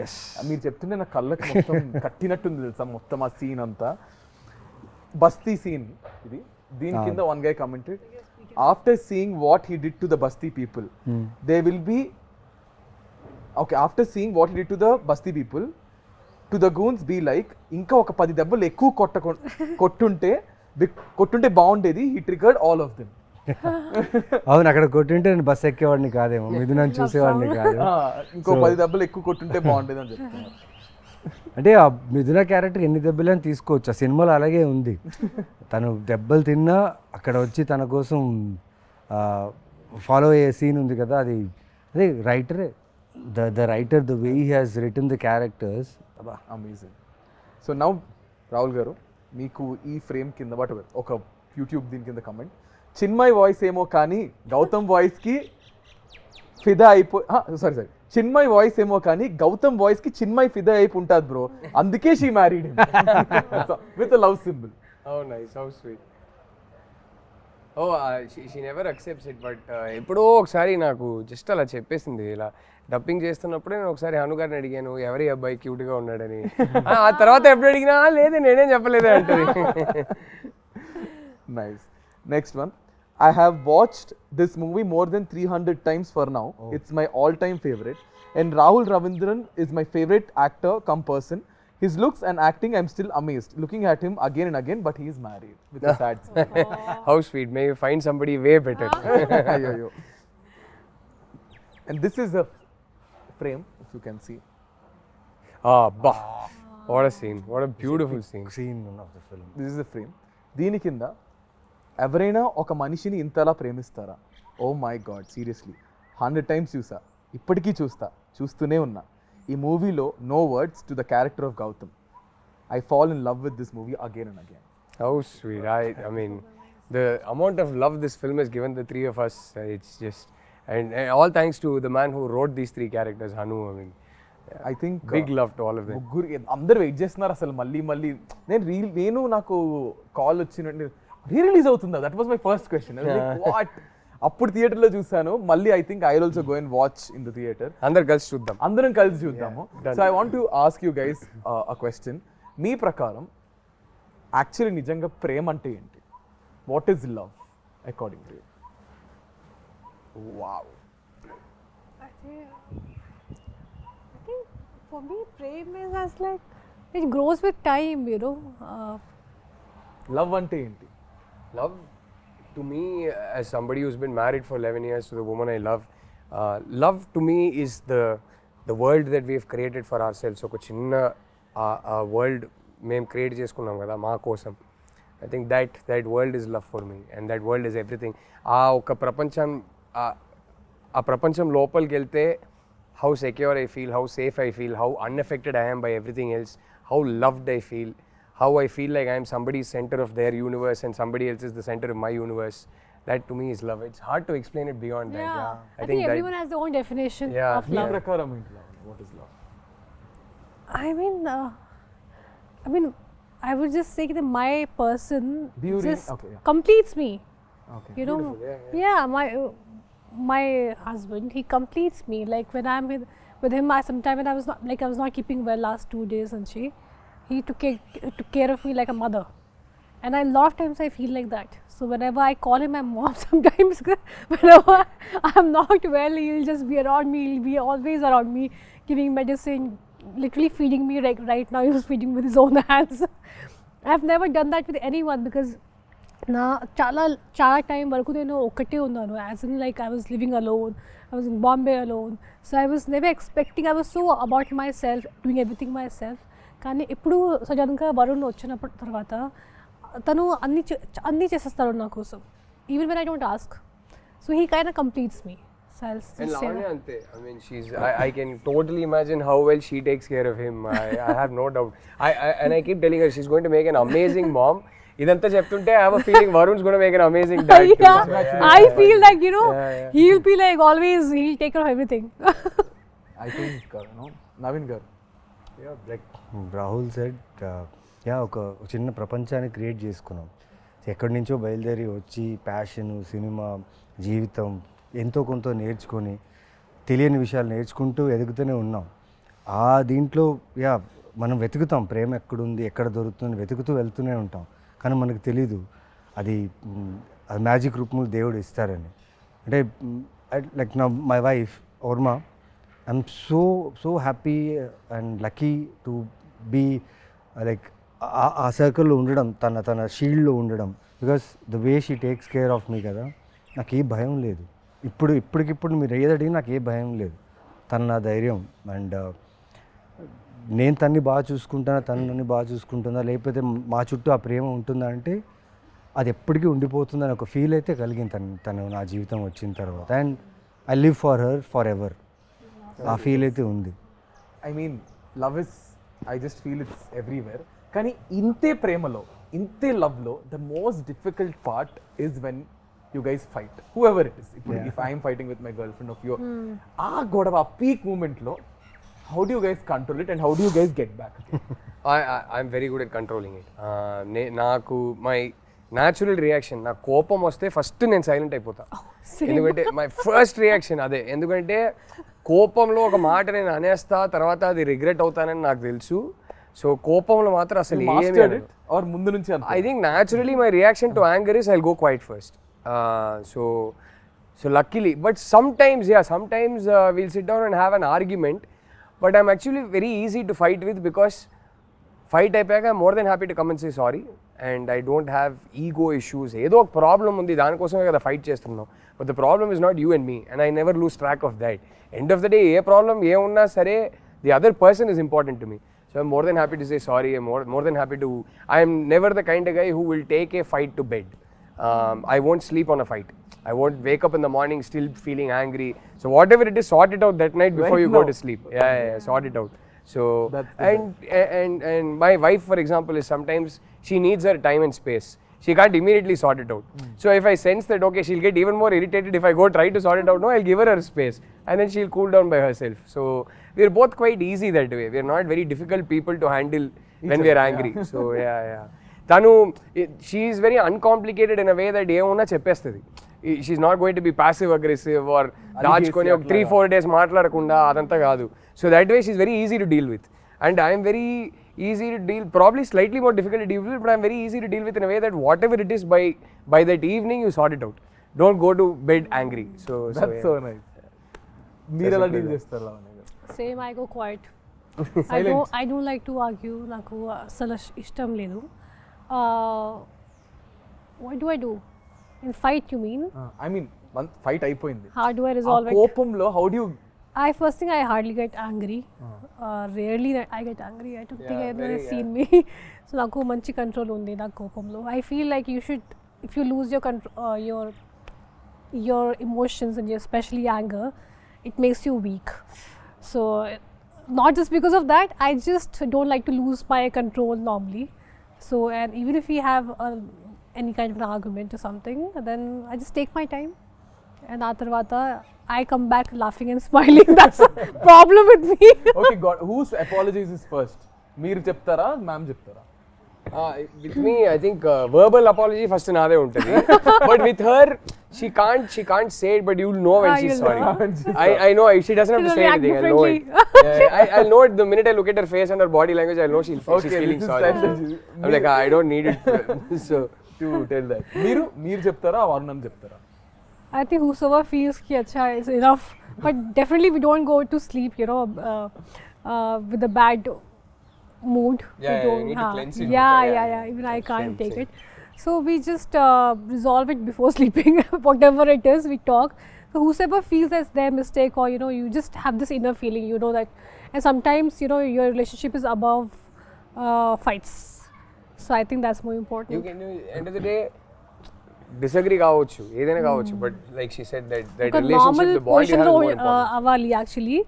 ఎస్. మీరు చెప్తుంటే నా కళ్ళకి మొత్తం కట్టినట్టుంది తెలుసా మొత్తం ఆ సీన్ అంతా. బస్తీ సీన్ ఇది. దీని కింద one guy commented, after seeing what he did to the basti people they will be okay, after seeing what he did to the basti people to the goons be like, ఇంకా ఒక 10 దెబ్బలు ఎక్కువ కొట్టుంటే బాగుండేది. He triggered all of them. అవును, అక్కడ కొట్టుంటే నేను bus ఎక్కేవాడిని కాదేమో, ఇది నన్ను చూసేవాడిని కాదు. ఇంకో 10 దెబ్బలు ఎక్కువ కొట్టుంటే బాగుండేది అని చెప్తున్నారు. అంటే ఆ మిథున క్యారెక్టర్ ఎన్ని దెబ్బలని తీసుకోవచ్చు, ఆ సినిమాలో అలాగే ఉంది. తను దెబ్బలు తిన్నా అక్కడ వచ్చి తన కోసం ఫాలో అయ్యే సీన్ ఉంది కదా, అదే రైటరే, the writer, the way he has written the characters, amazing. So now Rahul గారు, మీకు ఈ ఫ్రేమ్ కింద వాట్ ఒక యూట్యూబ్ దీని కింద కమెంట్, చిన్మయ్ వాయిస్ ఏమో కానీ గౌతమ్ వాయిస్కి ఫిదా సారీ చిన్మయ్ వాయిస్ ఏమో కానీ గౌతమ్ వాయిస్కి చిన్మయ్ ఫిదా అయిపోయి ఉంటుంది బ్రో, అందుకే she married with love symbol. Oh nice, how sweet. Oh, she never accepts it, but ఎప్పుడో ఒకసారి నాకు జస్ట్ అలా చెప్పేసింది. ఇలా డబ్బింగ్ చేస్తున్నప్పుడే నేను ఒకసారి హను గారిని అడిగాను, ఎవరి అబ్బాయి క్యూట్గా ఉన్నాడని. ఆ తర్వాత ఎప్పుడు అడిగినా లేదే నేనేం చెప్పలేదే అంటది. Nice. Next one, I have watched this movie more than 300 times for now. It's my all-time favorite. And Rahul Ravindran is my favorite actor come person. His looks and acting, I'm still amazed. Looking at him again and again, but he is married with a sad smile. How sweet. May you find somebody way better. Ayyo. And this is a frame, if you can see. Bah. What a scene. What a beautiful scene. of the film. This is a frame. దీని కింద ఎవరైనా ఒక మనిషిని ఇంతలా ప్రేమిస్తారా? Oh my God, seriously 100 times చూసా, ఇప్పటికీ చూస్తూనే ఉన్నా. ఈ మూవీలో no words to the character of Gautham. I fall in love with this movie again and again. How sweet. I mean, the amount of love this film has given the three of us, it's just, and all thanks to the man who wrote these 3 characters, Hanu. I mean, I think big love to all of them. ముగ్గురు అందరు wait చేస్తున్నారు అసలు మళ్ళీ. నేను నాకు call వచ్చినట్టు release అవుతుందా, that was my first question. What, అప్పుడు థియేటర్లో చూసాను, మళ్ళీ I think I also go and watch in the theatre. అందరం కలిసి చూద్దాము. So I want to ask you guys a question. మీ ప్రకారం యాక్చువల్లీ నిజంగా ప్రేమ అంటే ఏంటి? What is love according to you? Wow. I think for me, prem is as like it grows with time, you know. Love అంటే ఏంటి? Love, to me, as somebody who's been married for 11 years to the woman I love, love to me is the world that we have created for ourselves. ఒక చిన్న world మేము create చేసుకున్నాం కదా మా కోసం. I think that world is love for me, and that world is everything. ఒక ప్రపంచం లోపలికి వెళ్తే how secure I feel, how safe I feel, how unaffected I am by everything else, how loved I feel, how I feel like I am somebody's center of their universe and somebody else is the center of my universe. That to me is love. It's hard to explain it beyond that. I think everyone has their own definition of me love. ప్రకారం ఏంటి love? What is love? I mean, I would just say that my person just completes me. Okay. You know, my husband, he completes me. Like when I'm with him, sometime when I was not keeping well last 2 days, and he took care of me like a mother. And a lot of times I feel like that. So whenever I call him my mom, sometimes whenever I'm not well, he'll just be around me. He'll be always around me, giving medicine, literally feeding me. Like right now, he was feeding with his own hands. I've never done that with anyone because na chala time varaku nenu okate unnanu. As in, like, I was living alone. I was in Bombay alone. So I was never expecting. I was so about myself, doing everything myself. కానీ ఇప్పుడు సడన్గా వరుణ్ వచ్చినప్పుడు తర్వాత తను అన్నీ చేసేస్తాడు నా కోసం, even when I don't ask. So he kind of completes me. And Lavanya ante, I mean, I can totally imagine how well she takes care of him. I have no doubt. And I keep telling her she's going to make an amazing mom. Idantha cheptunte I have a feeling Varun's going to make an amazing dad too. Yeah, so, I feel like, you know, he'll be like always, he'll take care of everything. I think, Naveen garu. Yeah, like Rahul said, ఒక చిన్న ప్రపంచాన్ని create చేసుకున్నాం. ఎక్కడి నుంచో బయలుదేరి వచ్చి passion, cinema, జీవితం ఎంతో కొంత నేర్చుకొని తెలియని విషయాలు నేర్చుకుంటూ ఎదుగుతూనే ఉన్నాం. ఆ దీంట్లో మనం వెతుకుతాం ప్రేమ ఎక్కడుంది, ఎక్కడ దొరుకుతుంది, వెతుకుతూ వెళ్తూనే ఉంటాం. కానీ మనకు తెలీదు అది మ్యాజిక్ రూపంలో దేవుడు ఇస్తారని. అంటే లైక్ నా my wife Varma, I'm so happy and lucky to be like ఆ సర్కిల్లో ఉండడం, తన షీల్డ్లో ఉండడం. Because the way she takes care of me కదా, నాకు ఏ భయం లేదు. ఇప్పటికిప్పుడు మీరు ఏదడిగి నాకు ఏ భయం లేదు. తను నా ధైర్యం. అండ్ నేను తన్ని బాగా చూసుకుంటానా, తను నన్ను బాగా చూసుకుంటుందా, లేకపోతే మా చుట్టూ ఆ ప్రేమ ఉంటుందా అంటే అది ఎప్పటికీ ఉండిపోతుందని ఒక ఫీల్ అయితే కలిగింది తను నా జీవితం వచ్చిన తర్వాత. And I live for her for ever. ఆ ఫీల్ అయితే ఉంది. I mean love is, I just feel it's everywhere. కానీ ఇంతే ప్రేమలో, ఇంతే లవ్లో the most difficult part is when you guys fight, whoever it is. If I am fighting with my girlfriend of you, godava peak moment lo, how do you guys control it and how do you guys get back? I'm very good at controlling it. Naaku my natural reaction, na kopam vaste first nen silent ayipota. Endukante my first reaction ade, endukante kopamlo oka maata nenu anesta tarvata adi regret avuthanani naaku telusu. So kopamlo matra asalu mastered it or mundu nunchi ante? I think naturally my reaction to anger is I'll go quiet first. So luckily, but sometimes we'll sit down and have an argument, but I'm actually very easy to fight with because fight ayapaka I'm more than happy to come and say sorry, and I don't have ego issues. Edo ok problem undi, dani kosame kada fight chestunnam, but the problem is not you and me, and I never lose track of that. End of the day A problem ఏ ఉన్నా సరే the other person is important to me, so I'm more than happy to say sorry. I'm more than happy to, I am never the kind of guy who will take a fight to bed. I won't sleep on a fight. I won't wake up in the morning still feeling angry. So whatever it is, sort it out that night before you go to sleep. Yeah, sort it out. So and my wife, for example, is sometimes she needs her time and space. She can't immediately sort it out. So if I sense that okay, she'll get even more irritated if I go try to sort it out, no, I'll give her space, and then she'll cool down by herself. So we're both quite easy that way. We're not very difficult people to handle when we're angry. So yeah. Tanu, she is very uncomplicated in a way that ఏమన్నా చెప్పేస్తుంది. She's not going to be passive aggressive or దాచుకొని ఒక 3-4 days మాట్లాడకుండా అదంతా కాదు. So that way she's very easy to deal with, and I am very easy to deal, probably slightly more difficult to deal with, but I'm very easy to deal with in a way that whatever it is, by that evening you sort it out. Don't go to bed angry. That's so nice. మీరు ఎలా deal చేస్తారు Lavanya garu? Same, I go quiet. I don't like to argue. నాకు అసలు ఇష్టం లేదు. What do I do? In fight, you mean? I mean, one fight అయిపోయింది. How do I resolve it? కోపంలో how do you? First thing, I hardly get angry. Rarely I get angry. I don't think I've ever seen me. So నాకు మంచి control ఉంది నా కోపంలో. I feel like you should, if you lose your control, your emotions and especially anger, it makes you weak. So not just because of that, I just don't like to lose my control normally. So, and even if we have any kind of an argument or something, then I just take my time, and atarvata I come back laughing and smiling. That's a problem with me. Okay, God, whose apologies is first? మీరు చెప్తారా, ma'am చెప్తారా? With me, I think verbal apology first naade untadi. But with her, she can't say it, but you'll know when she's you'll sorry. know. I know she doesn't have to She'll say react anything. I'll know it. differently. I'll know it the minute I look at her face and her body language. I'll know she's feeling this is sorry. strategy. I'm like, I don't need it. So to tell that. మీరు చెప్తారా వరుణ్ చెప్తారా? I think whosoever feels ki acha is enough, but definitely we don't go to sleep, with a bad mood. Yeah, We you don't, need to cleanse it Yeah, before, yeah, yeah. yeah. Even I can't take same. it. So we just resolve it before sleeping. Whatever it is, we talk. So whosoever feels that's their mistake, or you just have this inner feeling, that, and sometimes your relationship is above fights. So I think that's more important. you can end of the day disagree కావచ్చు ఏదైనా కావచ్చు, but like she said that relationship, the bond you have is more important. అవ్వాలి actually.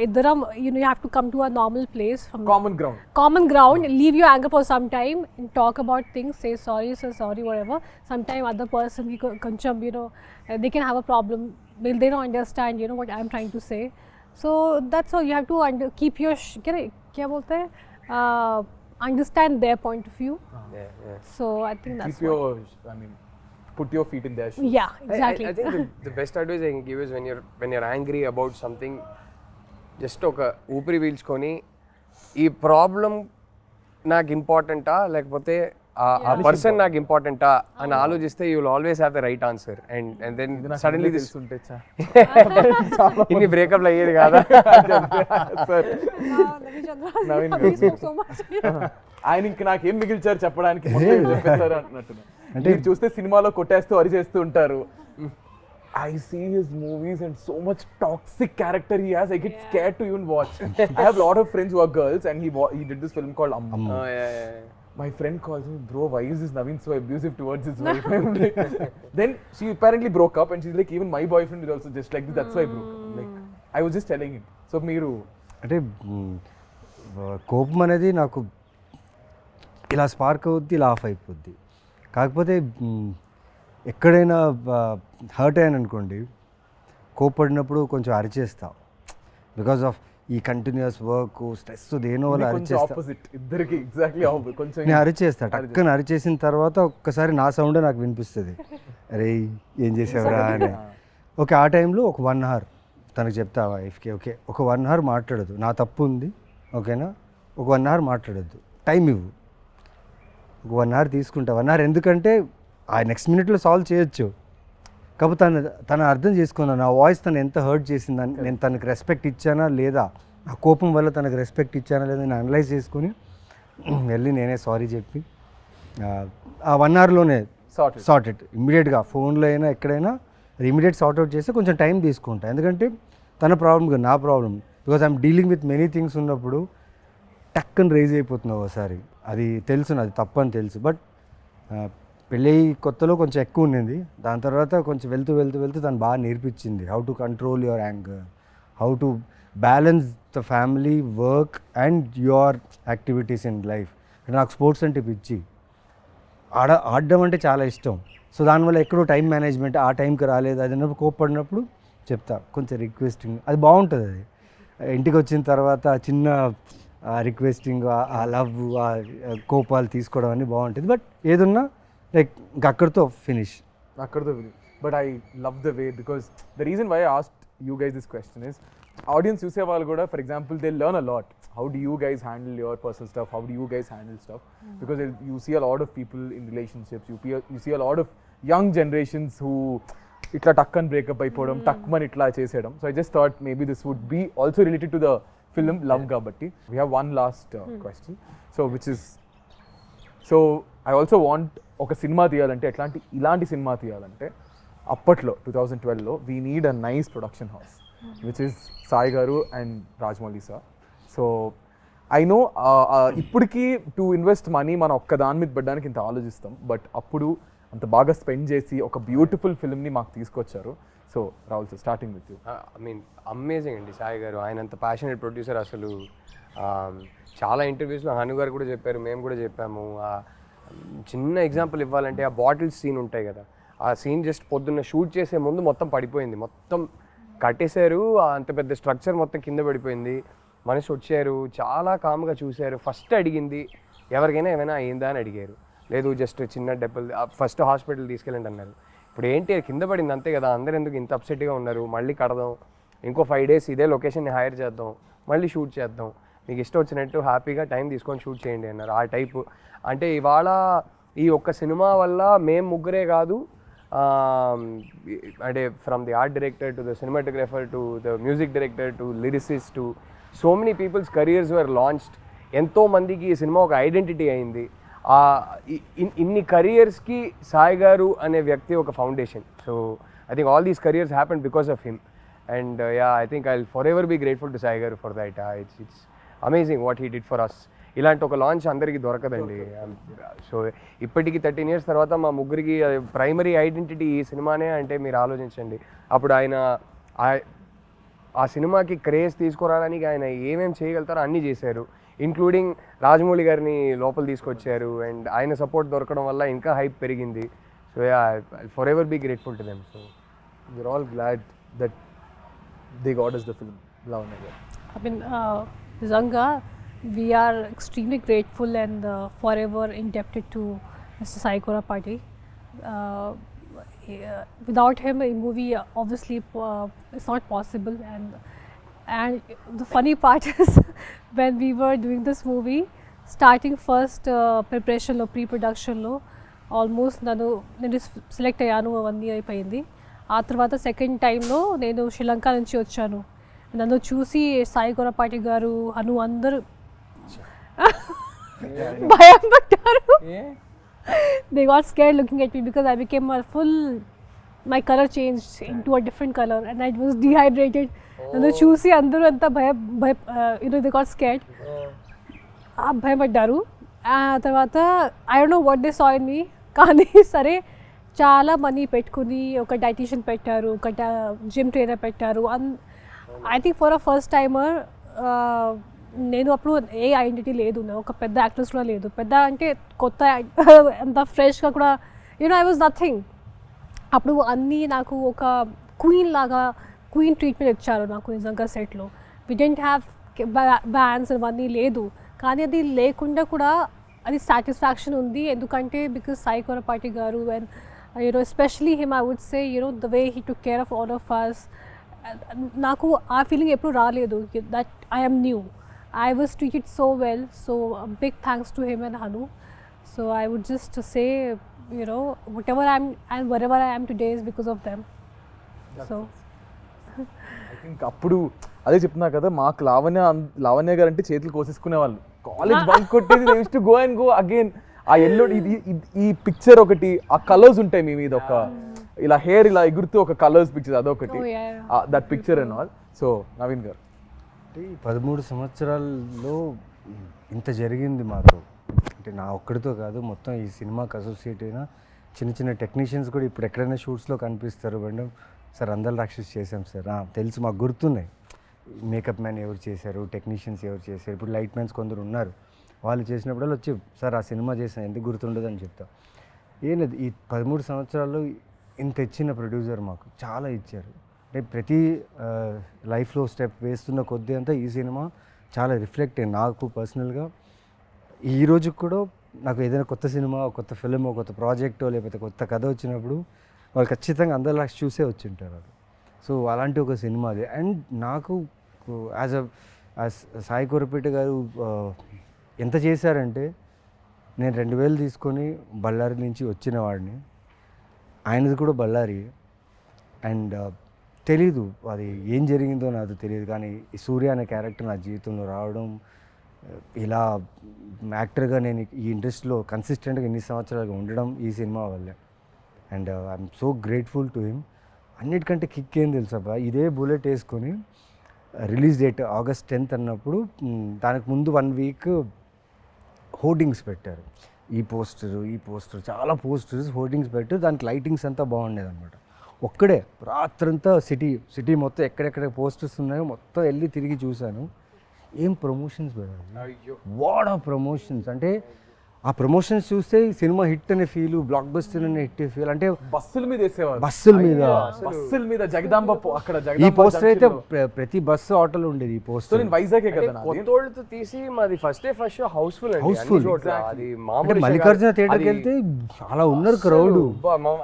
ఇద్దరం you have to come to a normal place from common ground. leave your anger for some time and talk about things, say sorry whatever. Sometime other person koncham they can have a problem, they don't understand what I'm trying to say. So that's all you have to keep your kya bolte understand their point of view. Yeah. So I think that's Keep your, put your feet in their shoes. yeah, exactly. I think the best advice I can give is when you're angry about something, just ఒక ఊపిరి పీల్చుకొని ఈ problem నాకు ఇంపార్టెంటా లేకపోతే ఆ person నాకు ఇంపార్టెంటా అని ఆలోచిస్తే you will always have the right answer. And then suddenly this ఇన్ని బ్రేకప్లు అయ్యేది కాదా sir Naveen Chandra, Naveen we spoke so much. ఆయన ఇంక నాకేం మిగిల్చారు చెప్పడానికి మొత్తం చెప్పేశారు అంటున్నారు. అంటే మీరు చూస్తే సినిమాలో కొట్టేస్తూ అరిచేస్తూ ఉంటారు. I see his movies and so much toxic character he has. I get scared to even watch. I have a lot of friends who are girls, and he did this film called Amma. Oh, yeah. My friend calls me, bro, why is this Naveen so abusive towards his wife? I'm like, then she apparently broke up, and she's like, even my boyfriend is also just like this. That's why I broke up. Like, I was just telling him. So మీరు అంటే కోపం అనేది నాకు ఇలా spark అవుద్ది, ఇలా of అయిపోద్ది. కాకపోతే ఎక్కడైనా హర్ట్ అయ్యాను అనుకోండి, కోప్పడినప్పుడు కొంచెం అరిచేస్తా. బికాస్ ఆఫ్ ఈ కంటిన్యూస్ వర్క్ స్ట్రెస్ దేనో వల్ల అరిచేస్తా. నేను అరిచేస్తా, టక్కన అరిచేసిన తర్వాత ఒక్కసారి నా సౌండ్ నాకు వినిపిస్తుంది, అరే ఏం చేసావురా అని. ఓకే, ఆ టైంలో ఒక 1 hour తనకు చెప్తా వైఫ్కి, ఓకే ఒక 1 hour మాట్లాడదు, నా తప్పు ఉంది ఓకేనా, ఒక 1 hour మాట్లాడద్దు, టైం ఇవ్వు, ఒక 1 hour తీసుకుంటా. 1 hour ఎందుకంటే ఆ నెక్స్ట్ మినిట్లో సాల్వ్ చేయొచ్చు. కాకపోతే తను అర్థం చేసుకున్నాను నా వాయిస్ తను ఎంత హర్ట్ చేసిందని, నేను తనకు రెస్పెక్ట్ ఇచ్చానా లేదా, నా కోపం వల్ల తనకు రెస్పెక్ట్ ఇచ్చానా లేదా నేను అనలైజ్ చేసుకొని వెళ్ళి నేనే సారీ చెప్పి ఆ 1 hourలోనే సార్ట్ ఇట్ ఇమ్మీడియట్గా, ఫోన్లో అయినా ఎక్కడైనా అది ఇమీడియట్ సార్ట్ అవుట్ చేస్తే కొంచెం టైం తీసుకుంటా. ఎందుకంటే తన ప్రాబ్లం కాదు నా problem, because I'm dealing with many things ఉన్నప్పుడు టక్కని రేజ్ అయిపోతున్నావు ఒకసారి. అది తెలుసు, అది తప్పని తెలుసు. బట్ పెళ్ళి కొత్తలో కొంచెం ఎక్కువ ఉండింది, దాని తర్వాత కొంచెం వెళ్తూ తను బాగా నేర్పించింది how to control your anger, how to balance the family, work and your activities in life. నాకు స్పోర్ట్స్ అంటే పిచ్చి, ఆడడం అంటే చాలా ఇష్టం. సో దానివల్ల ఎక్కడో టైం మేనేజ్మెంట్ ఆ టైంకి రాలేదు, అది అన్నప్పుడు కోప్పడినప్పుడు చెప్తా కొంచెం రిక్వెస్టింగ్, అది బాగుంటుంది. అది ఇంటికి వచ్చిన తర్వాత చిన్న రిక్వెస్టింగ్, ఆ లవ్, ఆ కోపాలు తీసుకోవడం అన్నీ బాగుంటుంది. బట్ ఏదున్నా లైక్ అక్కడితో finish. But I love the way, because the reason why I asked you guys this question is, audience చూసే వాళ్ళు కూడా for example they learn a lot. How do you guys handle your personal stuff? How do you guys handle stuff? Because you see a lot of people in relationships. You see a lot of young generations who itla takkan break up అయిపోవడం, takman itla చేసేయడం. So I just thought maybe this would be also related to the film Love Kabatti. We have one last question. So which is, so I also want ఒక cinema తీయాలంటే ఇలాంటి cinema తీయాలంటే అప్పట్లో 2012లో we need a nice production house, which is Sai గారు and Rajamouli sir. So I know ఇప్పటికీ to invest money మనం ఒక్క దాని మీద పెట్టడానికి ఇంత ఆలోచిస్తాం, బట్ అప్పుడు అంత బాగా స్పెండ్ చేసి ఒక బ్యూటిఫుల్ ఫిల్మ్ని మాకు తీసుకొచ్చారు. So Rahul sir, starting with you. I mean amazing అండి సాయి గారు, ఆయన అంత ప్యాషనేట్ ప్రొడ్యూసర్. అసలు చాలా ఇంటర్వ్యూస్లో హను గారు కూడా చెప్పారు, మేము కూడా చెప్పాము. చిన్న ఎగ్జాంపుల్ ఇవ్వాలంటే ఆ బాటిల్స్ సీన్ ఉంటాయి కదా, ఆ సీన్ జస్ట్ పొద్దున్న షూట్ చేసే ముందు మొత్తం పడిపోయింది, మొత్తం కట్టేశారు, అంత పెద్ద స్ట్రక్చర్ మొత్తం కింద పడిపోయింది. మనిషి వచ్చారు, చాలా కామ్గా చూశారు, ఫస్ట్ అడిగింది ఎవరికైనా ఏమైనా అయిందా అని అడిగారు. లేదు జస్ట్ చిన్న డెబ్బలు, ఫస్ట్ హాస్పిటల్ తీసుకెళ్ళండి అన్నారు. ఇప్పుడు ఏంటి కింద పడింది అంతే కదా, అందరు ఎందుకు ఇంత అప్సెట్గా ఉన్నారు, మళ్ళీ కడదాం, ఇంకో 5 days ఇదే లొకేషన్ని హైర్ చేద్దాం, మళ్ళీ షూట్ చేద్దాం, మీకు ఇష్టం వచ్చినట్టు హ్యాపీగా టైం తీసుకొని షూట్ చేయండి అన్నారు. ఆ టైపు అంటే ఇవాళ ఈ ఒక్క సినిమా వల్ల మేము ముగ్గురే కాదు, అంటే from the art director to the cinematographer to the music director to lyricist to so many peoples careers were launched. ఎంతో మందికి ఈ సినిమా ఒక ఐడెంటిటీ అయింది. ఇన్ని కెరియర్స్కి సాయి గారు అనే వ్యక్తి ఒక foundation. So I think all these careers happen because of him. And I think I will forever be grateful to Sai గారు for that. It's amazing what he did for us. ఇలాంటి ఒక launch అందరికీ దొరకదండి. So ఇప్పటికి 13 years తర్వాత మా ముగ్గురికి primary identity ఈ సినిమానే అంటే మీరు ఆలోచించండి. అప్పుడు ఆయన ఆ సినిమాకి క్రేజ్ తీసుకురావడానికి ఆయన ఏమేమి చేయగలుగుతారో అన్నీ చేశారు. ఇంక్లూడింగ్ రాజమౌళి గారిని లోపల తీసుకొచ్చారు. అండ్ ఆయన సపోర్ట్ దొరకడం వల్ల ఇంకా హైప్ పెరిగింది. So forever be grateful to them. So we're all glad that they got us the film. Lavanya garu. I mean, Zanga, we are extremely grateful and forever indebted to Mr. Sai Tripathi. Without him, a movie obviously is not possible. And the funny part is when we were doing this movie, starting first preparation lo, pre-production lo, almost నేను select అయ్యాను, 1 year అయిపోయింది. ఆ తర్వాత second టైంలో నేను శ్రీలంక నుంచి వచ్చాను. నన్ను చూసి సాయి కొరపాటి గారు హను అందరూ భయం పడ్డారు. They got scared looking at me because I became my color changed into a different color and I was dehydrated. నన్ను చూసి అందరూ అంతా they got scared. భయపడ్డారు. ఆ తర్వాత I don't know what they saw in me, కానీ సరే చాలా మనీ పెట్టుకుని ఒక డైటీషియన్ పెట్టారు, ఒక జిమ్ ట్రైనర్ పెట్టారు. I think for a first timer నేను అప్పుడు ఏ ఐడెంటిటీ లేదు, ఒక పెద్ద యాక్ట్రెస్ కూడా లేదు, పెద్ద అంటే కొత్త అంత ఫ్రెష్గా కూడా ఐ వాజ్ నథింగ్. అప్పుడు అన్నీ నాకు ఒక క్వీన్ లాగా క్వీన్ ట్రీట్మెంట్ ఇచ్చారు నాకు నిజంగా సెట్లో. వి డెంట్ హ్యావ్ బ్యాండ్స్ అవన్నీ లేదు, కానీ అది లేకుండా కూడా అది సాటిస్ఫాక్షన్ ఉంది. ఎందుకంటే బికాజ్ సాయి కొరపాటి గారు and especially him, I would say, the way he took care of all of us. Naku aa feeling eppudu raaledu that I am new. I was treated so well, so a big thanks to him and Hanu. So I would just say, whatever I am and wherever I am today is because of them. So I think appudu అదే చెప్తున్నా కదా, మాకు లావణ్య గారు అంటే చేతులు కోసేసుకునే వాళ్ళు. College bunk కొట్టేది, they used to go and go again. ఆ ఎల్లో ఈ పిక్చర్ ఒకటి, ఆ కలర్స్ ఉంటాయి మీ మీద, ఒక ఇలా హెయిర్ ఇలా ఎగురుతూ ఒక కలర్స్ పిక్చర్, అదొకటి, that picture and all. So Naveen గారు, 13 సంవత్సరాల్లో ఇంత జరిగింది మాతో, అంటే నా ఒక్కడితో కాదు, మొత్తం ఈ సినిమాకి అసోసియేట్ అయిన చిన్న చిన్న టెక్నీషియన్స్ కూడా ఇప్పుడు ఎక్కడైనా షూట్స్లో కనిపిస్తారు. మేడం సార్ అందల రాక్షసి చేసాం సార్, తెలుసు మాకు గుర్తున్నాయి. మేకప్ మ్యాన్ ఎవరు చేశారు, టెక్నీషియన్స్ ఎవరు చేశారు, ఇప్పుడు లైట్ మ్యాన్స్ కొందరు ఉన్నారు, వాళ్ళు చేసినప్పుడల్లా వచ్చి సార్ ఆ సినిమా చేసాను ఎందుకు గుర్తుండదు అని చెప్తా. ఏం లేదు, ఈ 13 సంవత్సరాల్లో ఇంత ఇచ్చిన ప్రొడ్యూసర్ మాకు చాలా ఇచ్చారు. అంటే ప్రతి లైఫ్లో స్టెప్ వేస్తున్న కొద్దీ అంతా ఈ సినిమా చాలా రిఫ్లెక్ట్ అయ్యింది నాకు పర్సనల్గా. ఈ రోజుకి కూడా నాకు ఏదైనా కొత్త సినిమా, కొత్త ఫిలిం, కొత్త ప్రాజెక్టో లేకపోతే కొత్త కథ వచ్చినప్పుడు వాళ్ళు ఖచ్చితంగా అందరిలా చూసే వచ్చి ఉంటారు అది. సో అలాంటి ఒక సినిమా అది. అండ్ నాకు యాజ్ సాయి కొరపేట గారు ఎంత చేశారంటే, నేను 2000 తీసుకొని బళ్ళారి నుంచి వచ్చిన వాడిని, ఆయనది కూడా బళ్ళారి. అండ్ తెలీదు అది ఏం జరిగిందో నాకు తెలియదు, కానీ ఈ సూర్య అనే క్యారెక్టర్ నా జీవితంలో రావడం, ఇలా యాక్టర్గా నేను ఈ ఇండస్ట్రీలో కన్సిస్టెంట్గా ఇన్ని సంవత్సరాలుగా ఉండడం ఈ సినిమా వల్లే. And I'm so grateful to him. అన్నిటికంటే కిక్ ఏం తెలుసా, ఇదే బుల్లెట్ వేసుకొని రిలీజ్ డేట్ August 10th అన్నప్పుడు దానికి ముందు 1 week హోర్డింగ్స్ పెట్టారు. ఈ పోస్టర్ చాలా పోస్టర్స్ హోర్డింగ్స్ పెట్టారు. దానికి లైటింగ్స్ అంతా బాగుండేది అనమాట. ఒక్కడే రాత్రంతా సిటీ మొత్తం ఎక్కడెక్కడ పోస్టర్స్ ఉన్నాయో మొత్తం వెళ్ళి తిరిగి చూశాను. ఏం ప్రమోషన్స్ పెట్టారు, వాట్ ఆఫ్ ప్రమోషన్స్. అంటే ఆ ప్రమోషన్స్ చూస్తే ఈ సినిమా హిట్ అనే ఫీల్, బ్లాక్ బస్టర్ అనే హిట్ ఫీల్. అంటే బస్సుల మీద వేసేవారు, బస్సుల మీద జగదాంబ అక్కడ ఈ జగదాంబ పోస్టర్ అయితే ప్రతి బస్సు ఆటోలో ఉండేది ఈ సో పోస్టర్. నేను వైజాగే కదా నాది. కొత్తోళ్ళతో తీసి మాది ఫస్ట్ షో హౌస్ఫుల్ అండి, Houseful. అన్ని చోట్ల. అది అంటే మామూలు మల్లికార్జున థియేటర్కి వెళ్తే చాలా ఉన్నారు క్రౌడ్.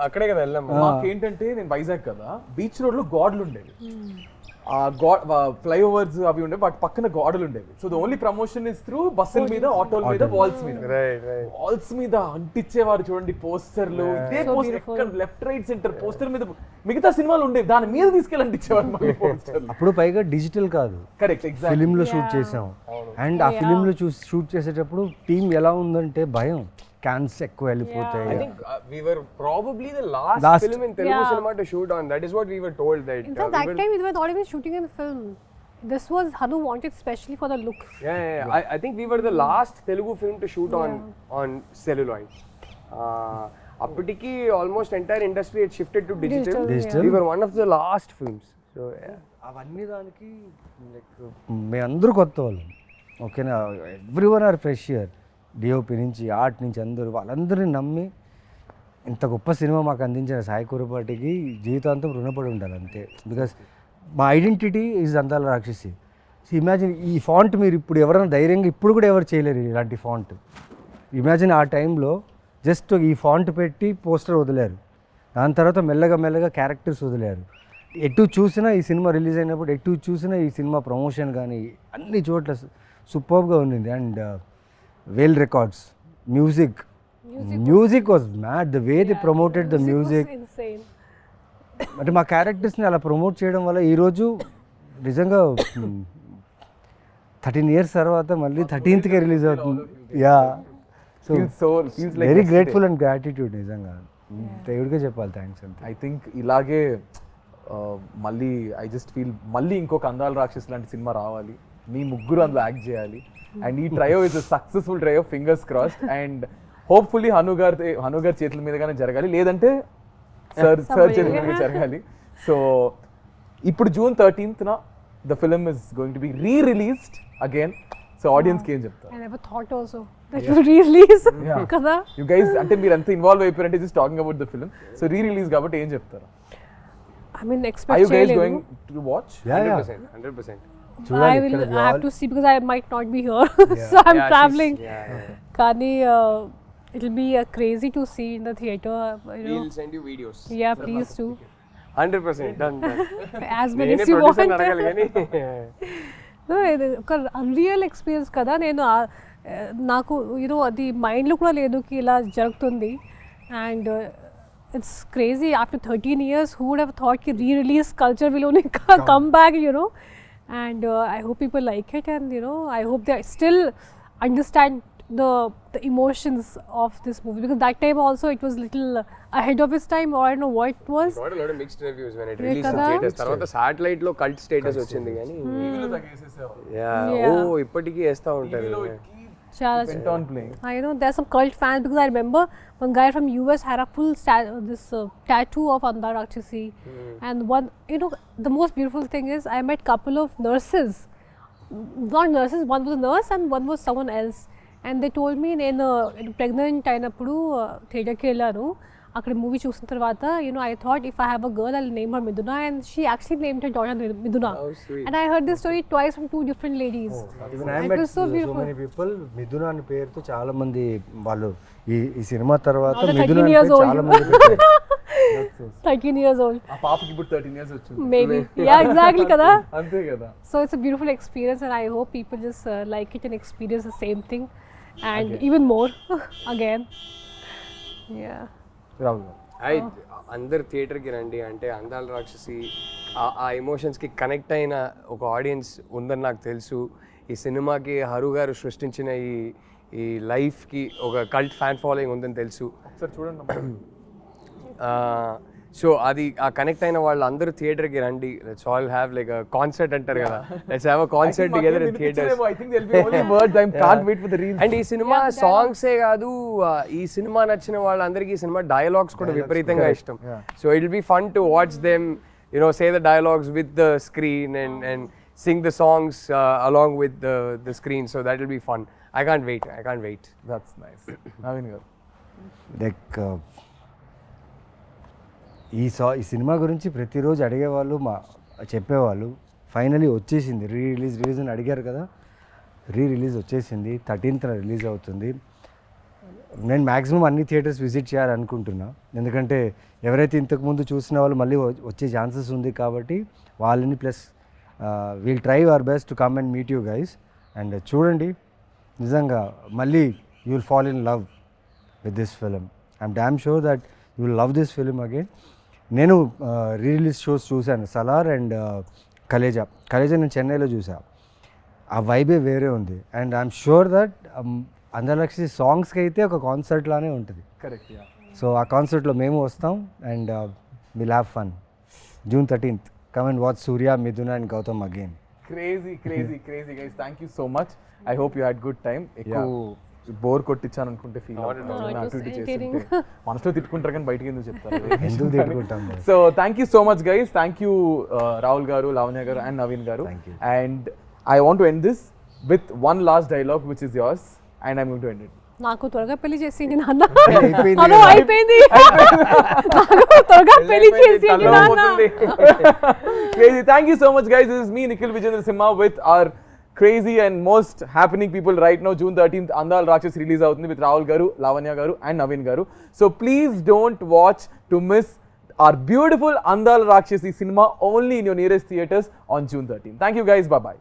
అక్కడే కదా వెళ్ళాం. మాకేంటంటే నేను వైజాగ్ కదా, బీచ్ రోడ్ లో గోడలు ఉండేవి, ఆ ఫ్లైఓవర్స్ అవి ఉండేవి, వాటి పక్కన గోడలు ఉండేవి. So the only promotion is through బస్సుల మీద, ఆటోల మీద, వాల్స్ మీద. వాల్స్ మీద అంటించేవారు చూడండి పోస్టర్లు. ఇదే పోస్టర్ ఎక్కడ లెఫ్ట్ రైట్ సెంటర్ పోస్టర్ మీద మిగతా సినిమాలు ఉండేవి, దాని మీద తీసుకెళ్ళి అంటించేవారు మళ్ళీ పోస్టర్లు. అప్పుడు పైగా డిజిటల్ కాదు, కరెక్ట్, ఎగ్జాక్ట్. ఫిలిం లో షూట్ చేసాం. అండ్ ఆ ఫిలిం లో షూట్ చేసేటప్పుడు టీం ఎలా ఉందంటే భయం, క్యాన్స్ ఎక్కువ వెళ్ళిపోతాయి. I think we were probably the last film in Telugu cinema to shoot on. That is what we were told. That In fact, that time we were not even shooting in film. This was Hanu wanted specially for the look. Yeah. I think we were the last Telugu film to shoot on celluloid. Appatiki almost entire industry had shifted to digital. We were one of the last films. So yeah. అవన్నీ దానికి మేమందరూ కొత్త వాళ్ళం. ఓకేనా, everyone are fresh year. DOP నుంచి, art నుంచి అందరూ, వాళ్ళందరినీ నమ్మి ఇంత గొప్ప సినిమా మాకు అందించిన సాయి కురపాటికి జీవితాంతం రుణపడి ఉండాలి అంతే. బికాస్ మా ఐడెంటిటీ ఈజ్ అందాల రాక్షసి. ఇమాజిన్ ఈ ఫాంట్ మీరు ఇప్పుడు ఎవరైనా ధైర్యంగా ఇప్పుడు కూడా ఎవరు చేయలేరు ఇలాంటి ఫాంట్. ఇమాజిన్ ఆ టైంలో జస్ట్ ఈ ఫాంట్ పెట్టి పోస్టర్ వదిలేరు, దాని తర్వాత మెల్లగా క్యారెక్టర్స్ వదిలేరు. ఎటు చూసినా ఈ సినిమా రిలీజ్ అయినప్పుడు ఎటు చూసినా ఈ సినిమా ప్రమోషన్ కానీ అన్ని చోట్ల సూపర్గా ఉండింది. And well records, music was mad, the way they promoted the music was insane. అంటే మా క్యారెక్టర్స్ని అలా ప్రమోట్ చేయడం వల్ల ఈరోజు నిజంగా 13 years తర్వాత మళ్ళీ 13th రిలీజ్ అవుతుంది. Yeah, so very grateful and gratitude. నిజంగా దేవుడికే చెప్పాలి థ్యాంక్స్ అంతే. ఐ థింక్ ఇలాగే మళ్ళీ ఐ జస్ట్ ఫీల్ మళ్ళీ ఇంకొక అందాల రాక్షస్ లాంటి సినిమా రావాలి, మీ ముగ్గురు అందులో యాక్ట్ చేయాలి. అండ్ ఈ trio is successful trio, fingers crossed. And hopefully Hanu గారి చేతుల మీదగానే జరగాలి, లేదంటే సార్ చేతుల మీద జరగాలి. సో ఇప్పుడు June 13th the film is going to be re-released again. So ఆడియన్స్కి ఏం చెప్తారు? I never thought also that you re-release కదా. యు గైస్ అంటే మీరు అంత ఇన్వాల్వ్ అయిపోయారంటే just talking about the film. So re-release కాబట్టి ఏం చెప్తారు? I mean, Are expect you guys going to watch? Yeah. 100%. I have to see because I might not be here. So I'm traveling. Kani, it'll be crazy to see in the theater. We'll send you videos. Yeah, please do. 100% done. As many as you want. No, ఒక unreal experience కదా. నేను నాకు అది మైండ్లో కూడా లేదు కి ఇలా జరుగుతుంది. And it's crazy. After 13 years, who would have thought ki re-release culture will only come back, and I hope people like it, and I hope they still understand the emotions of this movie, because that time also it was little ahead of its time, or I don't know what it was. Got a lot of mixed reviews when it released in theaters. Tarvata satellite lo cult status ochindi gaani టీవీలో తగ్గేసేసావు. ఇప్పటికీ వేస్తా ఉంటారు. Went on playing. I know there's some cult fans, because I remember one guy from US had a full tattoo of Andala Rakshasi. And one, the most beautiful thing is I met couple of nurses, not nurses, one was a nurse and one was someone else, and they told me నేను pregnant అయినప్పుడు థియేటర్కి వెళ్ళాను. అక్కడ movie చూసిన తర్వాత I thought if I have a girl I'll name her Miduna, and she actually named her daughter Miduna. Oh, sweet. And I heard this story twice from two different ladies. Even I met so many people మిథున అనే పేరుతో చాలా మంది వాళ్ళు ఈ cinema తర్వాత మిథున అనే పేరు చాలా మంది పెట్టారు. 13 years old. ఆ పాపకి ఇప్పుడు 13 years వచ్చింది. Maybe. Yeah, exactly kada. అంతే కదా. So it's a beautiful experience, and I hope people just like it and experience the same thing, and even more again. Yeah. Rahul అందరు థియేటర్కి రండి. అంటే అందాల రాక్షసి ఆ ఎమోషన్స్కి కనెక్ట్ అయిన ఒక ఆడియన్స్ ఉందని నాకు తెలుసు. ఈ సినిమాకి హరు గారు సృష్టించిన ఈ లైఫ్కి ఒక కల్ట్ ఫ్యాన్ ఫాలోయింగ్ ఉందని తెలుసు. ఒకసారి చూడండి. సో అది ఆ కనెక్ట్ అయిన వాళ్ళు అందరూ థియేటర్కి రండి. Let's all have like a concert అంటారు కదా, let's have a concert together in theatres. I think there'll be only words. I can't wait for the reels. And ఈ సినిమా సాంగ్సే కాదు, ఈ సినిమా నచ్చిన వాళ్ళందరికీ ఈ సినిమా డైలాగ్స్ కూడా విపరీతంగా ఇష్టం. So it will be fun to watch them say the dialogues with the screen and sing the songs along with the screen. So that will be fun. I can't wait. I can't wait. That's nice. Naveen garu. Like ఈ cinema గురించి ప్రతిరోజు అడిగేవాళ్ళు చెప్పేవాళ్ళు. Finally వచ్చేసింది release అని అడిగారు కదా, release వచ్చేసింది. 13th రిలీజ్ అవుతుంది. నేను మ్యాక్సిమం అన్ని థియేటర్స్ విజిట్ చేయాలనుకుంటున్నా, ఎందుకంటే ఎవరైతే ఇంతకుముందు చూసిన వాళ్ళు మళ్ళీ వచ్చే ఛాన్సెస్ ఉంది కాబట్టి వాళ్ళని, plus we'll try our best to come and meet you guys. And చూడండి, నిజంగా మళ్ళీ you will fall in love with this film. I'm damn sure that you will love this film again. నేను release shows చూశాను, Salaar and Khaleja నేను చెన్నైలో చూసా. ఆ వైబే వేరే ఉంది. అండ్ ఐఎమ్ షూర్ దట్ అందల రాక్షసి సాంగ్స్కి అయితే ఒక కాన్సర్ట్ లానే ఉంటుంది. కరెక్ట్. సో ఆ కాన్సర్ట్లో మేము వస్తాం and will have fun. June 13th, come and watch Surya, Miduna and Gautam again. Crazy guys. Thank you so much. I hope you had good time. Bore కొట్టించాను అనుకుంటే ఫీల్ మనసులో తిట్టుకుంటారు కానీ బయటకి ఎందుకు చెప్తారు. So thank you so much guys. Thank you Rahul గారు, లావణ్య గారు అండ్ నవీన్ గారు. And I want to end this with one last dialogue which is yours and I'm going to end it. నాకు త్వరగా పెళ్లి చేసింది నాన్న. అయిపోయింది. త్వరగా పెళ్లి చేసింది నాన్న. Crazy. Thank you so much guys. This is me Nikhil Vijayendra Simha with our crazy and most happening people right now. June 13th Andala Rakshasi release avutundi with Rahul garu, Lavanya garu and Naveen garu. So please don't watch to miss our beautiful Andala Rakshasi cinema only in your nearest theaters on June 13th. Thank you guys. Bye bye.